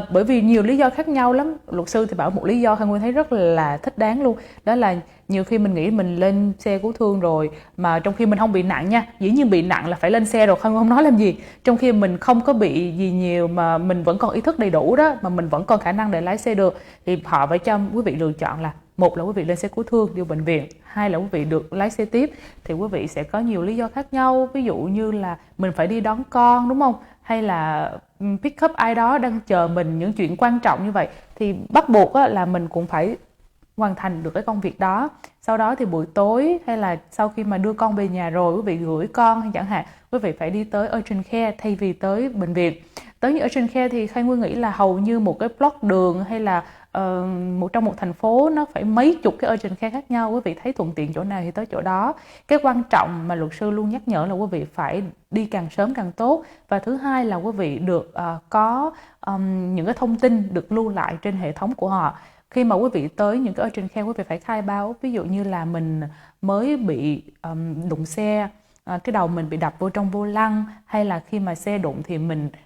bởi vì nhiều lý do khác nhau lắm. Luật sư thì bảo một lý do Khang Nguyên thấy rất là thích đáng luôn, đó là nhiều khi mình nghĩ mình lên xe cứu thương rồi mà trong khi mình không bị nặng nha, dĩ nhiên bị nặng là phải lên xe rồi, Khang Nguyên không nói làm gì, trong khi mình không có bị gì nhiều mà mình vẫn còn ý thức đầy đủ đó, mà mình vẫn còn khả năng để lái xe được, thì họ phải cho quý vị lựa chọn là một là quý vị lên xe cứu thương đi bệnh viện, hai là quý vị được lái xe tiếp. Thì quý vị sẽ có nhiều lý do khác nhau, ví dụ như là mình phải đi đón con đúng không, hay là pick up ai đó đang chờ mình, những chuyện quan trọng như vậy thì bắt buộc là mình cũng phải hoàn thành được cái công việc đó. Sau đó thì buổi tối hay là sau khi mà đưa con về nhà rồi, quý vị gửi con hay chẳng hạn, quý vị phải đi tới urgent care thay vì tới bệnh viện. Tới như urgent care thì Khang Nguyên nghĩ là hầu như một cái block đường hay là trong một thành phố nó phải mấy chục cái urgent care khác nhau, quý vị thấy thuận tiện chỗ nào thì tới chỗ đó. Cái quan trọng mà luật sư luôn nhắc nhở là quý vị phải đi càng sớm càng tốt, và thứ hai là quý vị được có những cái thông tin được lưu lại trên hệ thống của họ. Khi mà quý vị tới những cái urgent care, quý vị phải khai báo, ví dụ như là mình mới bị đụng xe, cái đầu mình bị đập vô trong vô lăng, hay là khi mà xe đụng thì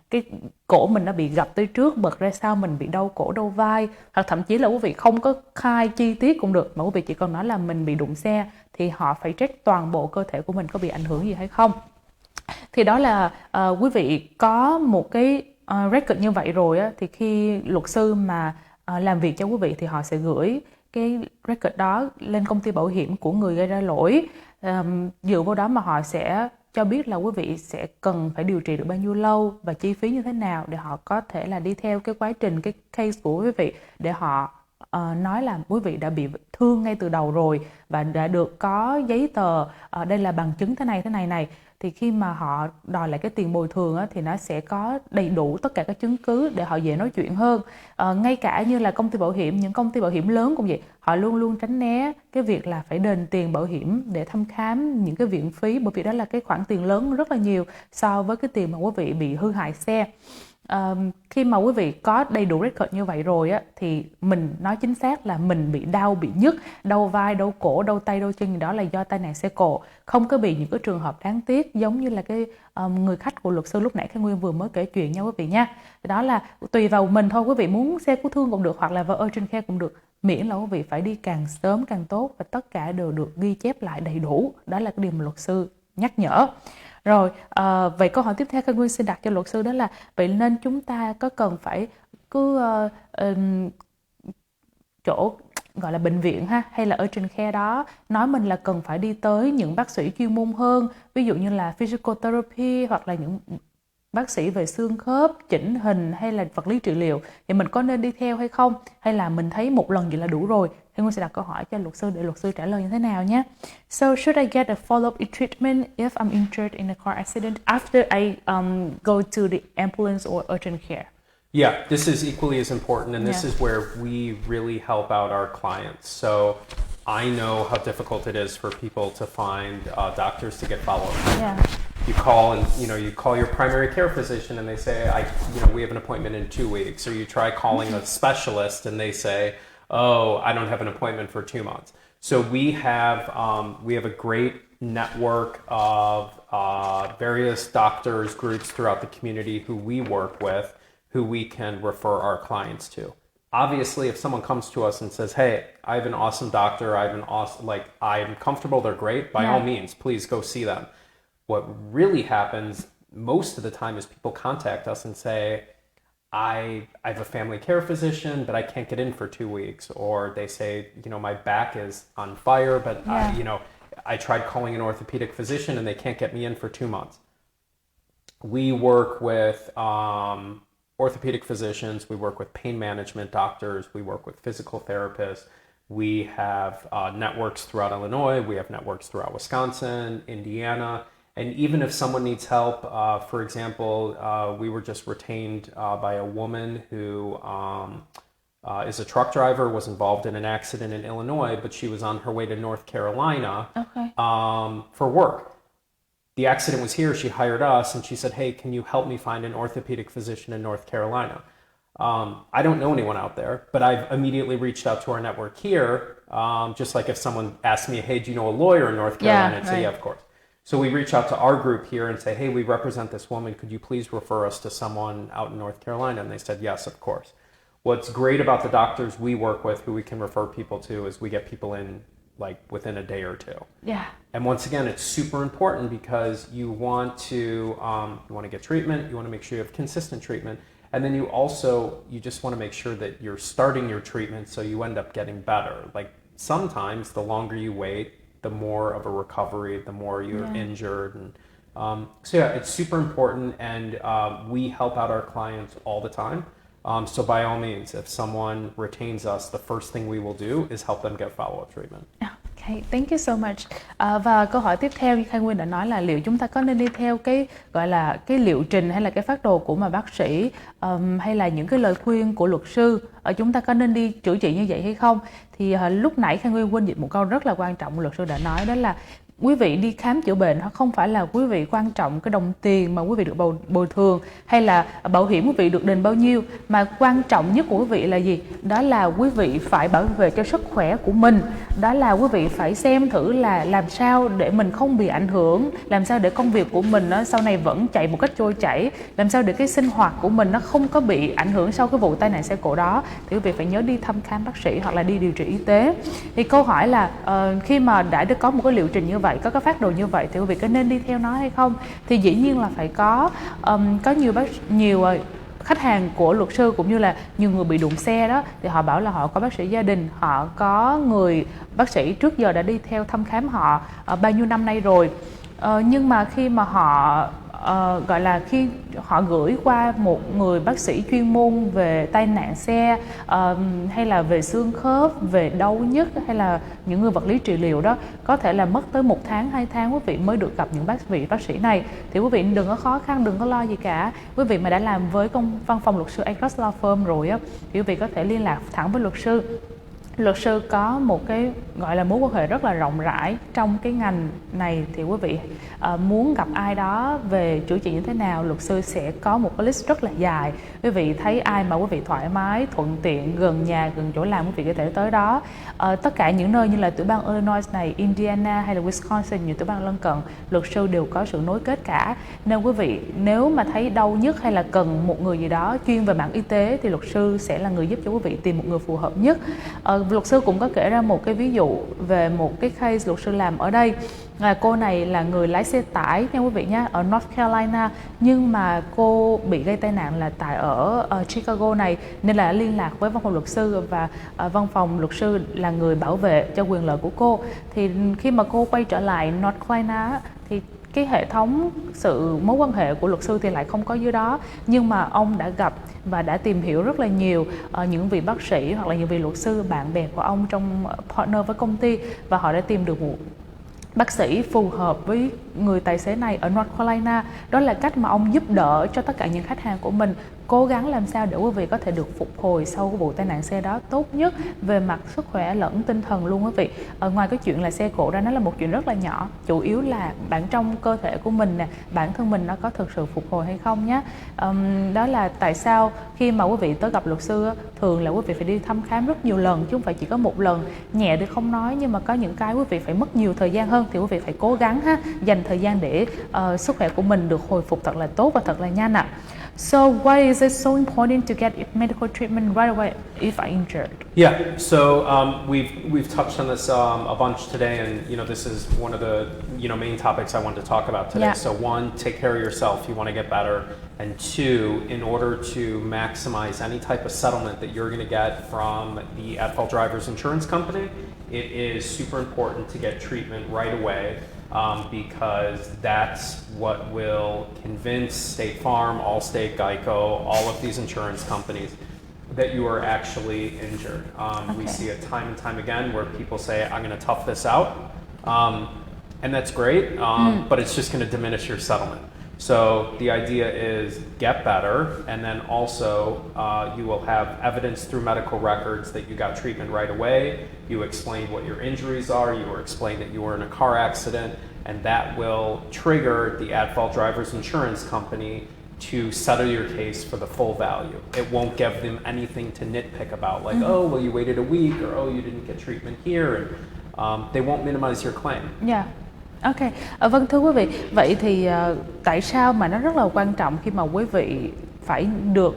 cái cổ mình nó bị gập tới trước, bật ra sau, mình bị đau cổ đau vai, hoặc thậm chí là quý vị không có khai chi tiết cũng được, mà quý vị chỉ cần nói là mình bị đụng xe, thì họ phải check toàn bộ cơ thể của mình có bị ảnh hưởng gì hay không. Thì đó là quý vị có một cái record như vậy rồi thì khi luật sư mà làm việc cho quý vị thì họ sẽ gửi cái record đó lên công ty bảo hiểm của người gây ra lỗi. Dựa vào đó mà họ sẽ cho biết là quý vị sẽ cần phải điều trị được bao nhiêu lâu và chi phí như thế nào, để họ có thể là đi theo cái quá trình, cái case của quý vị, để họ nói là quý vị đã bị thương ngay từ đầu rồi và đã được có giấy tờ, đây là bằng chứng thế này. Thì khi mà họ đòi lại cái tiền bồi thường thì nó sẽ có đầy đủ tất cả các chứng cứ để họ dễ nói chuyện hơn. Ngay cả như là công ty bảo hiểm, những công ty bảo hiểm lớn cũng vậy, họ luôn luôn tránh né cái việc là phải đền tiền bảo hiểm để thăm khám những cái viện phí, bởi vì đó là cái khoản tiền lớn rất là nhiều so với cái tiền mà quý vị bị hư hại xe. Khi mà quý vị có đầy đủ record như vậy rồi thì mình nói chính xác là mình bị đau, bị nhức, đau vai, đau cổ, đau tay, đau chân, đó là do tai nạn xe cộ, không có bị những cái trường hợp đáng tiếc giống như là cái người khách của luật sư lúc nãy Khang Nguyên vừa mới kể chuyện nha quý vị nha. Đó là tùy vào mình thôi, quý vị muốn xe cứu thương cũng được hoặc là vào urgent care cũng được, miễn là quý vị phải đi càng sớm càng tốt và tất cả đều được ghi chép lại đầy đủ. Đó là cái điều mà luật sư nhắc nhở. Rồi, vậy câu hỏi tiếp theo Khang Nguyên xin đặt cho luật sư đó là vậy nên chúng ta có cần phải cứ chỗ gọi là bệnh viện hay là urgent care đó nói mình là cần phải đi tới những bác sĩ chuyên môn hơn, ví dụ như là physical therapy hoặc là những bác sĩ về xương khớp, chỉnh hình hay là vật lý trị liệu, thì mình có nên đi theo hay không, hay là mình thấy một lần vậy là đủ rồi? Thì Nguyên sẽ đặt câu hỏi cho luật sư để luật sư trả lời như thế nào nhé. So should I get a follow-up treatment if I'm injured in a car accident after I go to the ambulance or urgent care? Yeah, this is equally as important, and this is where we really help out our clients. So I know how difficult it is for people to find doctors to get follow-up. Yeah. You call and you call your primary care physician and they say, we have an appointment in 2 weeks. Or you try calling a specialist and they say, oh, I don't have an appointment for 2 months. So we have a great network of various doctors, groups throughout the community who we work with, who we can refer our clients to. Obviously, if someone comes to us and says, hey, I have an awesome doctor, I'm comfortable, they're great, by all means, please go see them. What really happens most of the time is people contact us and say, I have a family care physician, but I can't get in for 2 weeks. Or they say, my back is on fire, but I tried calling an orthopedic physician and they can't get me in for 2 months. We work with orthopedic physicians, we work with pain management doctors, we work with physical therapists. We have networks throughout Illinois, we have networks throughout Wisconsin, Indiana. And even if someone needs help, for example, we were just retained by a woman who is a truck driver, was involved in an accident in Illinois, but she was on her way to North Carolina for work. The accident was here, she hired us, and she said, hey, can you help me find an orthopedic physician in North Carolina? I don't know anyone out there, but I've immediately reached out to our network here. Just like if someone asked me, hey, do you know a lawyer in North Carolina? I'd say, yeah, of course. So we reach out to our group here and say, hey, we represent this woman. Could you please refer us to someone out in North Carolina? And they said, yes, of course. What's great about the doctors we work with, who we can refer people to, is we get people in like within a day or two. Yeah. And once again, it's super important because you want to get treatment. You want to make sure you have consistent treatment. And then you just want to make sure that you're starting your treatment so you end up getting better. Like sometimes the longer you wait, the more of a recovery, the more you're injured. And so yeah, it's super important, and we help out our clients all the time. So by all means, if someone retains us, the first thing we will do is help them get follow-up treatment. Okay, thank you so much. Và câu hỏi tiếp theo, như Khai Nguyên đã nói là liệu chúng ta có nên đi theo cái gọi là cái liệu trình hay là cái phác đồ của mà bác sĩ hay là những cái lời khuyên của luật sư, chúng ta có nên đi chữa trị như vậy hay không? Thì lúc nãy Khai Nguyên quên dịch một câu rất là quan trọng luật sư đã nói, đó là quý vị đi khám chữa bệnh không phải là quý vị quan trọng cái đồng tiền mà quý vị được bồi thường hay là bảo hiểm quý vị được đền bao nhiêu, mà quan trọng nhất của quý vị là gì? Đó là quý vị phải bảo vệ cho sức khỏe của mình, đó là quý vị phải xem thử là làm sao để mình không bị ảnh hưởng, làm sao để công việc của mình nó sau này vẫn chạy một cách trôi chảy, làm sao để cái sinh hoạt của mình nó không có bị ảnh hưởng sau cái vụ tai nạn xe cộ đó, thì quý vị phải nhớ đi thăm khám bác sĩ hoặc là đi điều trị y tế. Thì câu hỏi là khi mà đã có một cái liệu trình như vậy, có cái phác đồ như vậy thì quý vị có nên đi theo nó hay không? Thì dĩ nhiên là phải có nhiều khách hàng của luật sư cũng như là nhiều người bị đụng xe đó, thì họ bảo là họ có bác sĩ gia đình, họ có người bác sĩ trước giờ đã đi theo thăm khám họ bao nhiêu năm nay rồi, nhưng mà khi mà họ gọi là khi họ gửi qua một người bác sĩ chuyên môn về tai nạn xe hay là về xương khớp, về đau nhức hay là những người vật lý trị liệu đó, có thể là mất tới 1 tháng 2 tháng quý vị mới được gặp những vị bác sĩ này. Thì quý vị đừng có khó khăn, đừng có lo gì cả. Quý vị mà đã làm với văn phòng luật sư Agruss Law Firm rồi á, thì quý vị có thể liên lạc thẳng với luật sư. Luật sư có một cái gọi là mối quan hệ rất là rộng rãi trong cái ngành này, thì quý vị muốn gặp ai đó về chữa trị như thế nào, luật sư sẽ có một cái list rất là dài. Quý vị thấy ai mà quý vị thoải mái, thuận tiện, gần nhà, gần chỗ làm, quý vị có thể tới đó. Tất cả những nơi như là tiểu bang Illinois này, Indiana hay là Wisconsin, nhiều tiểu bang lân cận, luật sư đều có sự nối kết cả. Nên quý vị nếu mà thấy đau nhức hay là cần một người gì đó chuyên về mảng y tế thì luật sư sẽ là người giúp cho quý vị tìm một người phù hợp nhất. Luật sư cũng có kể ra một cái ví dụ về một cái case luật sư làm ở đây. Cô này là người lái xe tải nha quý vị nhé, ở North Carolina, nhưng mà cô bị gây tai nạn là tại ở Chicago này, nên là liên lạc với văn phòng luật sư và văn phòng luật sư là người bảo vệ cho quyền lợi của cô. Thì khi mà cô quay trở lại North Carolina thì cái hệ thống sự mối quan hệ của luật sư thì lại không có dưới đó, nhưng mà ông đã gặp và đã tìm hiểu rất là nhiều những vị bác sĩ hoặc là những vị luật sư bạn bè của ông trong partner với công ty, và họ đã tìm được một bác sĩ phù hợp với người tài xế này ở North Carolina. Đó là cách mà ông giúp đỡ cho tất cả những khách hàng của mình cố gắng làm sao để quý vị có thể được phục hồi sau cái vụ tai nạn xe đó tốt nhất về mặt sức khỏe lẫn tinh thần luôn quý vị. Ngoài cái chuyện là xe cộ ra, nó là một chuyện rất là nhỏ, chủ yếu là bản trong cơ thể của mình nè, bản thân mình nó có thực sự phục hồi hay không nhé. Đó là tại sao khi mà quý vị tới gặp luật sư thường là quý vị phải đi thăm khám rất nhiều lần, chứ không phải chỉ có một lần. Nhẹ thì không nói, nhưng mà có những cái quý vị phải mất nhiều thời gian hơn, thì quý vị phải cố gắng dành thời gian để sức khỏe của mình được hồi phục thật là tốt và thật là nhanh ạ. So why is it so important to get medical treatment right away if I'm injured? Yeah, so we've touched on this a bunch today, and this is one of the main topics I wanted to talk about today. Yeah. So one, take care of yourself. You want to get better, and two, in order to maximize any type of settlement that you're going to get from the at-fault driver's insurance company, it is super important to get treatment right away. Because that's what will convince State Farm, Allstate, Geico, all of these insurance companies that you are actually injured. We see it time and time again where people say, I'm going to tough this out. And that's great, but it's just going to diminish your settlement. So the idea is get better, and then also you will have evidence through medical records that you got treatment right away. You explained what your injuries are. You explained that you were in a car accident, and that will trigger the at-fault driver's insurance company to settle your case for the full value. It won't give them anything to nitpick about, like, oh, well, you waited a week, or oh, you didn't get treatment here, and they won't minimize your claim. Yeah. Ok, vâng thưa quý vị, vậy thì tại sao mà nó rất là quan trọng khi mà quý vị phải được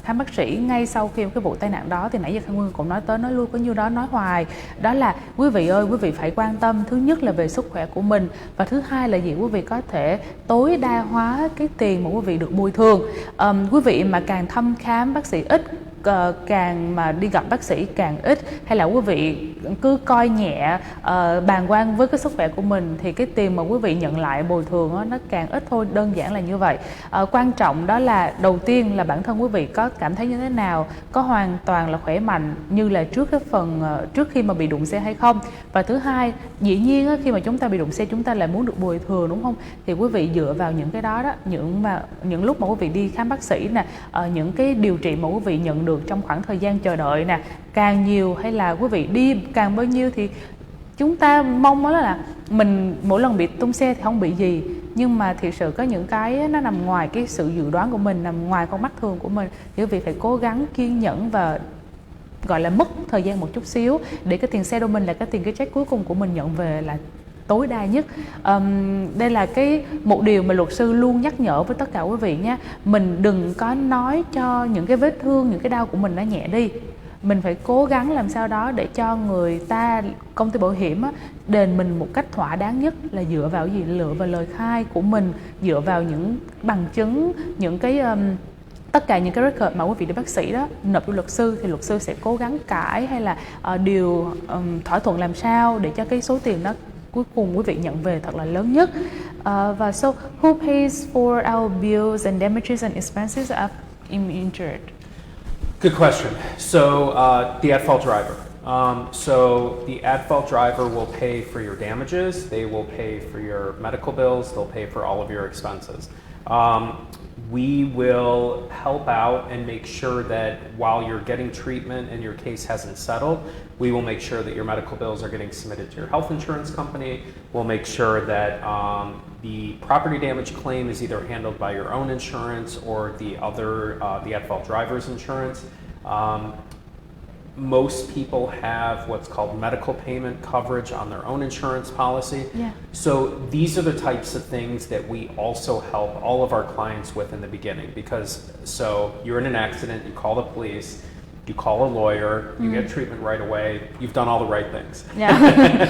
khám bác sĩ ngay sau khi cái vụ tai nạn đó? Thì nãy giờ Khang Nguyên cũng nói tới, nói lui có nhiêu đó, nói hoài. Đó là quý vị ơi, quý vị phải quan tâm thứ nhất là về sức khỏe của mình, và thứ hai là gì? Quý vị có thể tối đa hóa cái tiền mà quý vị được bồi thường. Quý vị mà càng thăm khám bác sĩ ít, càng mà đi gặp bác sĩ càng ít, hay là quý vị cứ coi nhẹ, bàng quan với cái sức khỏe của mình, thì cái tiền mà quý vị nhận lại bồi thường đó, nó càng ít thôi, đơn giản là như vậy. Quan trọng đó là đầu tiên là bản thân quý vị có cảm thấy như thế nào, có hoàn toàn là khỏe mạnh như là trước khi mà bị đụng xe hay không. Và thứ hai, dĩ nhiên khi mà chúng ta bị đụng xe chúng ta lại muốn được bồi thường, đúng không? Thì quý vị dựa vào những cái đó, những lúc mà quý vị đi khám bác sĩ nè, những cái điều trị mà quý vị nhận được trong khoảng thời gian chờ đợi nè, càng nhiều hay là quý vị đi càng bao nhiêu, thì chúng ta mong đó là mình mỗi lần bị tung xe thì không bị gì, nhưng mà thực sự có những cái nó nằm ngoài cái sự dự đoán của mình, nằm ngoài con mắt thường của mình, thì quý vị phải cố gắng kiên nhẫn và gọi là mất thời gian một chút xíu để cái tiền xe của mình là cái tiền cái check cuối cùng của mình nhận về là tối đa nhất. Đây là một điều mà luật sư luôn nhắc nhở với tất cả quý vị nhé. Mình đừng có nói cho những cái vết thương, những cái đau của mình nó nhẹ đi. Mình phải cố gắng làm sao đó để cho người ta, công ty bảo hiểm đền mình một cách thỏa đáng nhất, là dựa vào gì? Dựa vào lời khai của mình, dựa vào những bằng chứng, những cái tất cả những cái record mà quý vị đi bác sĩ đó nộp cho luật sư, thì luật sư sẽ cố gắng cãi hay là thỏa thuận làm sao để cho cái số tiền đó cuối cùng quý vị nhận về thật là lớn nhất. Và so who pays for our bills and damages and expenses of injured? Good question. So the at-fault driver. So the at-fault driver will pay for your damages. They will pay for your medical bills. They'll pay for all of your expenses. We will help out and make sure that while you're getting treatment and your case hasn't settled, we will make sure that your medical bills are getting submitted to your health insurance company. We'll make sure that the property damage claim is either handled by your own insurance or the at-fault driver's insurance. Most people have what's called medical payment coverage on their own insurance policy. Yeah. So these are the types of things that we also help all of our clients with in the beginning, because so you're in an accident, you call the police, you call a lawyer, you get treatment right away, you've done all the right things. Yeah.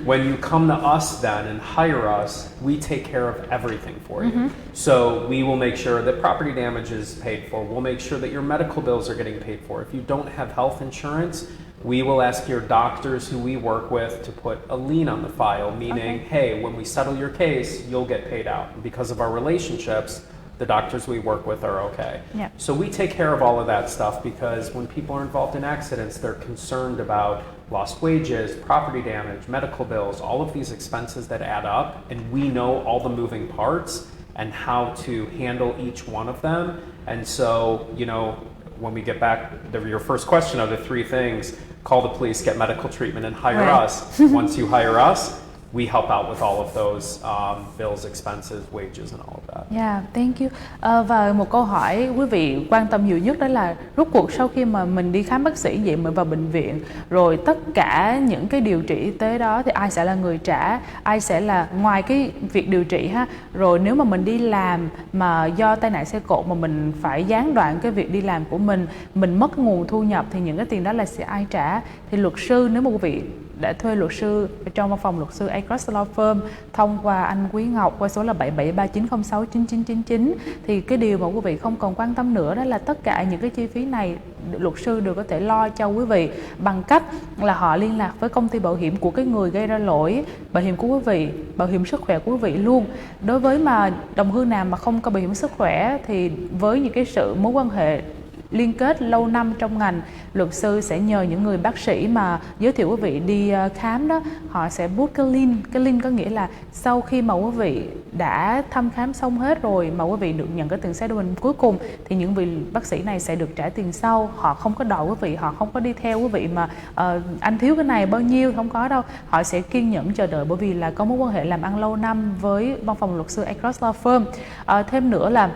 When you come to us then and hire us, we take care of everything for you. So we will make sure that property damage is paid for. We'll make sure that your medical bills are getting paid for. If you don't have health insurance, we will ask your doctors who we work with to put a lien on the file, meaning, hey, when we settle your case, you'll get paid out. And because of our relationships, the doctors we work with are okay. Yeah. So we take care of all of that stuff, because when people are involved in accidents, they're concerned about lost wages, property damage, medical bills, all of these expenses that add up, and we know all the moving parts and how to handle each one of them. And so, when we get back, your first question of the three things: call the police, get medical treatment, and hire us. Once you hire us, we help out with all of those bills, expenses, wages, and all of that. Yeah, thank you. Và một câu hỏi quý vị quan tâm nhiều nhất đó là rốt cuộc sau khi mà mình đi khám bác sĩ, vậy mình vào bệnh viện, rồi tất cả những cái điều trị y tế đó thì ai sẽ là người trả, ai sẽ là ngoài cái việc điều trị ha, rồi nếu mà mình đi làm mà do tai nạn xe cộ mà mình phải gián đoạn cái việc đi làm của mình mất nguồn thu nhập, thì những cái tiền đó là sẽ ai trả? Thì luật sư, nếu mà quý vị đã thuê luật sư trong văn phòng luật sư Agruss Law Firm thông qua anh Quý Ngọc qua số là 7739069999, thì cái điều mà quý vị không còn quan tâm nữa đó là tất cả những cái chi phí này luật sư đều có thể lo cho quý vị bằng cách là họ liên lạc với công ty bảo hiểm của cái người gây ra lỗi, bảo hiểm của quý vị, bảo hiểm sức khỏe của quý vị luôn. Đối với mà đồng hương nào mà không có bảo hiểm sức khỏe thì với những cái sự mối quan hệ liên kết lâu năm trong ngành, luật sư sẽ nhờ những người bác sĩ mà giới thiệu quý vị đi khám đó, họ sẽ book cái link. Cái link có nghĩa là sau khi mà quý vị đã thăm khám xong hết rồi mà quý vị được nhận cái tiền settlement cuối cùng thì những vị bác sĩ này sẽ được trả tiền sau. Họ không có đòi quý vị, họ không có đi theo quý vị mà anh thiếu cái này bao nhiêu, không có đâu. Họ sẽ kiên nhẫn chờ đợi bởi vì là có mối quan hệ làm ăn lâu năm với văn phòng luật sư Agruss Law Firm. Thêm nữa là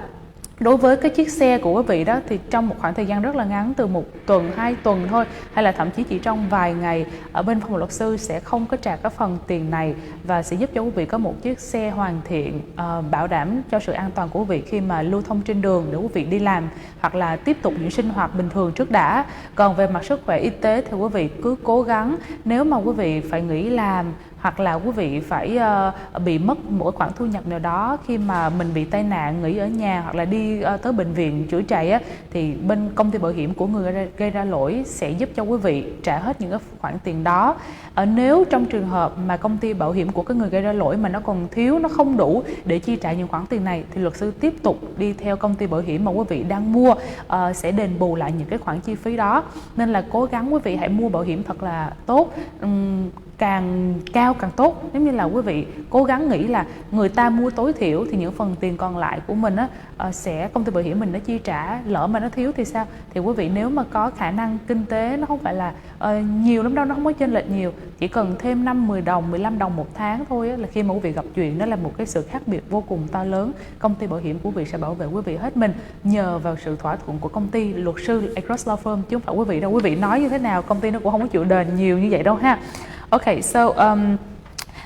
đối với cái chiếc xe của quý vị đó thì trong một khoảng thời gian rất là ngắn, từ 1 tuần, 2 tuần thôi, hay là thậm chí chỉ trong vài ngày, ở bên phòng luật sư sẽ không có trả cái phần tiền này và sẽ giúp cho quý vị có một chiếc xe hoàn thiện, bảo đảm cho sự an toàn của quý vị khi mà lưu thông trên đường để quý vị đi làm hoặc là tiếp tục những sinh hoạt bình thường trước đã. Còn về mặt sức khỏe y tế thì quý vị cứ cố gắng, nếu mà quý vị phải nghỉ làm hoặc là quý vị phải bị mất một khoản thu nhập nào đó khi mà mình bị tai nạn, nghỉ ở nhà hoặc là đi tới bệnh viện chữa chạy á, thì bên công ty bảo hiểm của người gây ra lỗi sẽ giúp cho quý vị trả hết những cái khoản tiền đó. Nếu trong trường hợp mà công ty bảo hiểm của cái người gây ra lỗi mà nó còn thiếu, nó không đủ để chi trả những khoản tiền này thì luật sư tiếp tục đi theo công ty bảo hiểm mà quý vị đang mua, sẽ đền bù lại những cái khoản chi phí đó. Nên là cố gắng quý vị hãy mua bảo hiểm thật là tốt, càng cao càng tốt. Nếu như là quý vị cố gắng nghĩ là người ta mua tối thiểu thì những phần tiền còn lại của mình á, sẽ công ty bảo hiểm mình nó chi trả, lỡ mà nó thiếu thì sao? Thì quý vị nếu mà có khả năng kinh tế nó không phải là nhiều lắm đâu, nó không có chênh lệch nhiều, chỉ cần thêm 5-10 đồng, 15 đồng một tháng thôi á, là khi mà quý vị gặp chuyện đó là một cái sự khác biệt vô cùng to lớn. Công ty bảo hiểm của quý vị sẽ bảo vệ quý vị hết mình nhờ vào sự thỏa thuận của công ty luật sư Agruss Law Firm, chứ không phải quý vị đâu. Quý vị nói như thế nào công ty nó cũng không có chịu đền nhiều như vậy đâu ha. Okay, so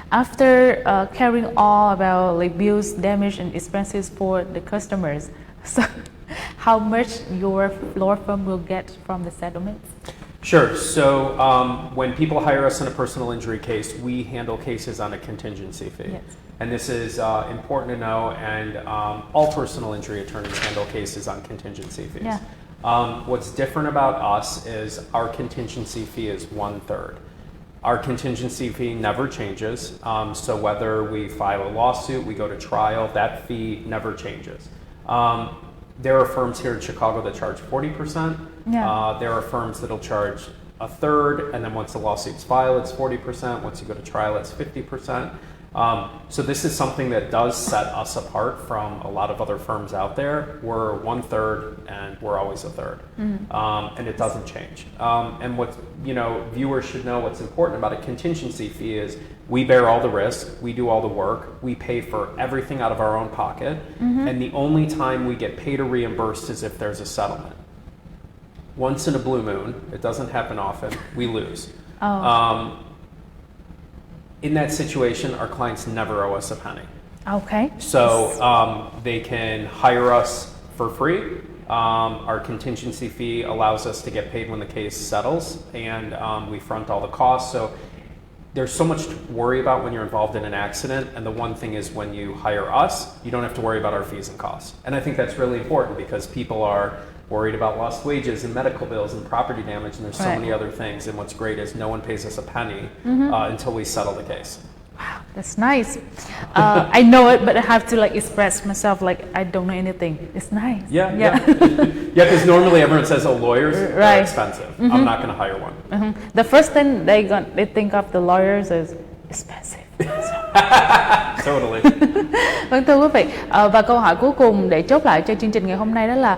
after carrying all about like bills, damage, and expenses for the customers, so how much your law firm will get from the settlement? Sure. So when people hire us in a personal injury case, we handle cases on a contingency fee. Yes. And this is important to know, and all personal injury attorneys handle cases on contingency fees. Yeah. What's different about us is our contingency fee is 1/3. Our contingency fee never changes, so whether we file a lawsuit, we go to trial, that fee never changes. There are firms here in Chicago that charge 40%. Yeah. There are firms that'll charge 1/3, and then once the lawsuit's filed, it's 40%. Once you go to trial, it's 50%. So this is something that does set us apart from a lot of other firms out there. We're 1/3, and we're always 1/3, and it doesn't change. And what viewers should know, what's important about a contingency fee is we bear all the risk, we do all the work, we pay for everything out of our own pocket, and the only time we get paid or reimbursed is if there's a settlement. Once in a blue moon, it doesn't happen often, we lose. In that situation, our clients never owe us a penny. Okay. So they can hire us for free. Our contingency fee allows us to get paid when the case settles, and we front all the costs. So there's so much to worry about when you're involved in an accident, and the one thing is when you hire us, you don't have to worry about our fees and costs. And I think that's really important because people are worried about lost wages and medical bills and property damage, and there's so many other things. And what's great is no one pays us a penny until we settle the case. Wow, that's nice. I know it, but I have to like express myself like I don't know anything. It's nice. Yeah. Because normally everyone says, "Oh, lawyers are expensive. I'm not going to hire one." The first thing they think of the lawyers is expensive. Totally. Vâng, thưa quý vị, và câu hỏi cuối cùng để chốt lại cho chương trình ngày hôm nay đó là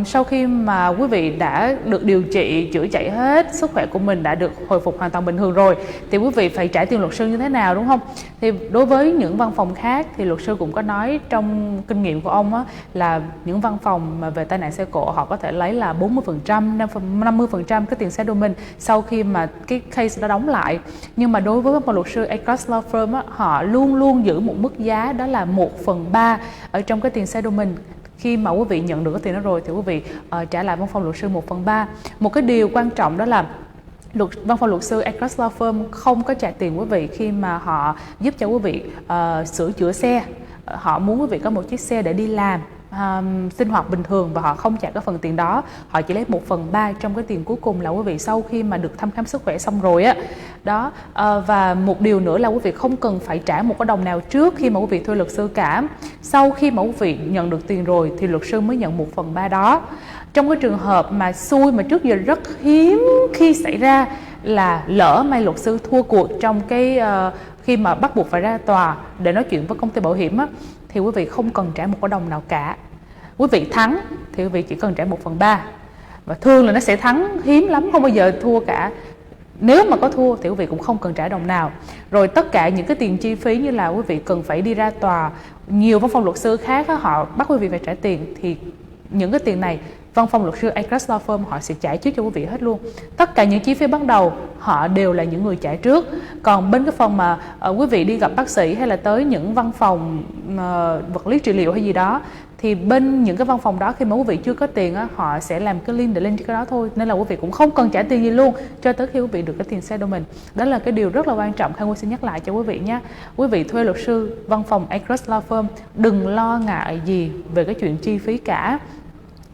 sau khi mà quý vị đã được điều trị, chữa chạy hết, sức khỏe của mình đã được hồi phục hoàn toàn bình thường rồi thì quý vị phải trả tiền luật sư như thế nào, đúng không? Thì đối với những văn phòng khác thì luật sư cũng có nói trong kinh nghiệm của ông á, là những văn phòng mà về tai nạn xe cộ họ có thể lấy là 40%, 50% cái tiền settlement sau khi mà cái case đó đóng lại. Nhưng mà đối với văn phòng luật sư Agruss Law Firm á, họ luôn luôn giữ một mức giá đó là 1/3 ở trong cái tiền settlement. Khi mà quý vị nhận được cái tiền đó rồi thì quý vị trả lại văn phòng luật sư 1/3. Một cái điều quan trọng đó là văn phòng luật sư Agruss Law Firm không có trả tiền quý vị khi mà họ giúp cho quý vị sửa chữa xe. Họ muốn quý vị có một chiếc xe để đi làm, sinh hoạt bình thường, và họ không trả cái phần tiền đó. Họ chỉ lấy 1/3 trong cái tiền cuối cùng là quý vị sau khi mà được thăm khám sức khỏe xong rồi á. Đó, và một điều nữa là quý vị không cần phải trả một cái đồng nào trước khi mà quý vị thuê luật sư cả. Sau khi mà quý vị nhận được tiền rồi thì luật sư mới nhận 1/3 đó. Trong cái trường hợp mà xui mà trước giờ rất hiếm khi xảy ra là lỡ may luật sư thua cuộc trong cái khi mà bắt buộc phải ra tòa để nói chuyện với công ty bảo hiểm á, thì quý vị không cần trả một cái đồng nào cả. Quý vị thắng thì quý vị chỉ cần trả 1/3, và thường là nó sẽ thắng, hiếm lắm không bao giờ thua cả. Nếu mà có thua thì quý vị cũng không cần trả đồng nào. Rồi tất cả những cái tiền chi phí như là quý vị cần phải đi ra tòa, nhiều văn phòng luật sư khác á, họ bắt quý vị phải trả tiền, thì những cái tiền này văn phòng luật sư Agruss Law Firm họ sẽ trả trước cho quý vị hết luôn. Tất cả những chi phí ban đầu họ đều là những người trả trước. Còn bên cái phần mà quý vị đi gặp bác sĩ hay là tới những văn phòng vật lý trị liệu hay gì đó, thì bên những cái văn phòng đó khi mà quý vị chưa có tiền á, họ sẽ làm cái link để lên cái đó thôi. Nên là quý vị cũng không cần trả tiền gì luôn cho tới khi quý vị được cái tiền settlement. Đó là cái điều rất là quan trọng, Khang Nguyên xin nhắc lại cho quý vị nhé. Quý vị thuê luật sư văn phòng Agruss Law Firm, đừng lo ngại gì về cái chuyện chi phí cả.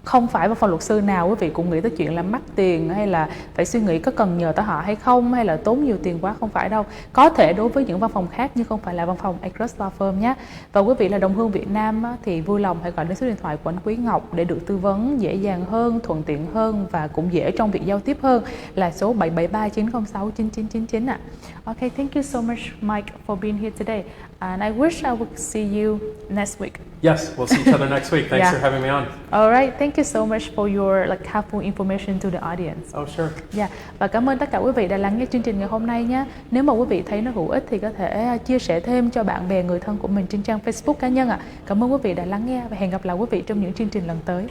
Không phải văn phòng luật sư nào quý vị cũng nghĩ tới chuyện là mắc tiền, hay là phải suy nghĩ có cần nhờ tới họ hay không, hay là tốn nhiều tiền quá, không phải đâu. Có thể đối với những văn phòng khác nhưng không phải là văn phòng Agruss Law Firm nhé. Và quý vị là đồng hương Việt Nam á, thì vui lòng hãy gọi đến số điện thoại của anh Quý Ngọc để được tư vấn dễ dàng hơn, thuận tiện hơn và cũng dễ trong việc giao tiếp hơn, là số 773-906-9999 ạ. Okay, thank you so much, Mike, for being here today. And I wish I would see you next week. Yes, we'll see each other next week. Thanks Yeah. for having me on. All right, thank you so much for your helpful information to the audience. Oh, sure. Yeah. Và cảm ơn tất cả quý vị đã lắng nghe chương trình ngày hôm nay nhé. Nếu mà quý vị thấy nó hữu ích thì có thể chia sẻ thêm cho bạn bè, người thân của mình trên trang Facebook cá nhân ạ. Cảm ơn quý vị đã lắng nghe và hẹn gặp lại quý vị trong những chương trình lần tới.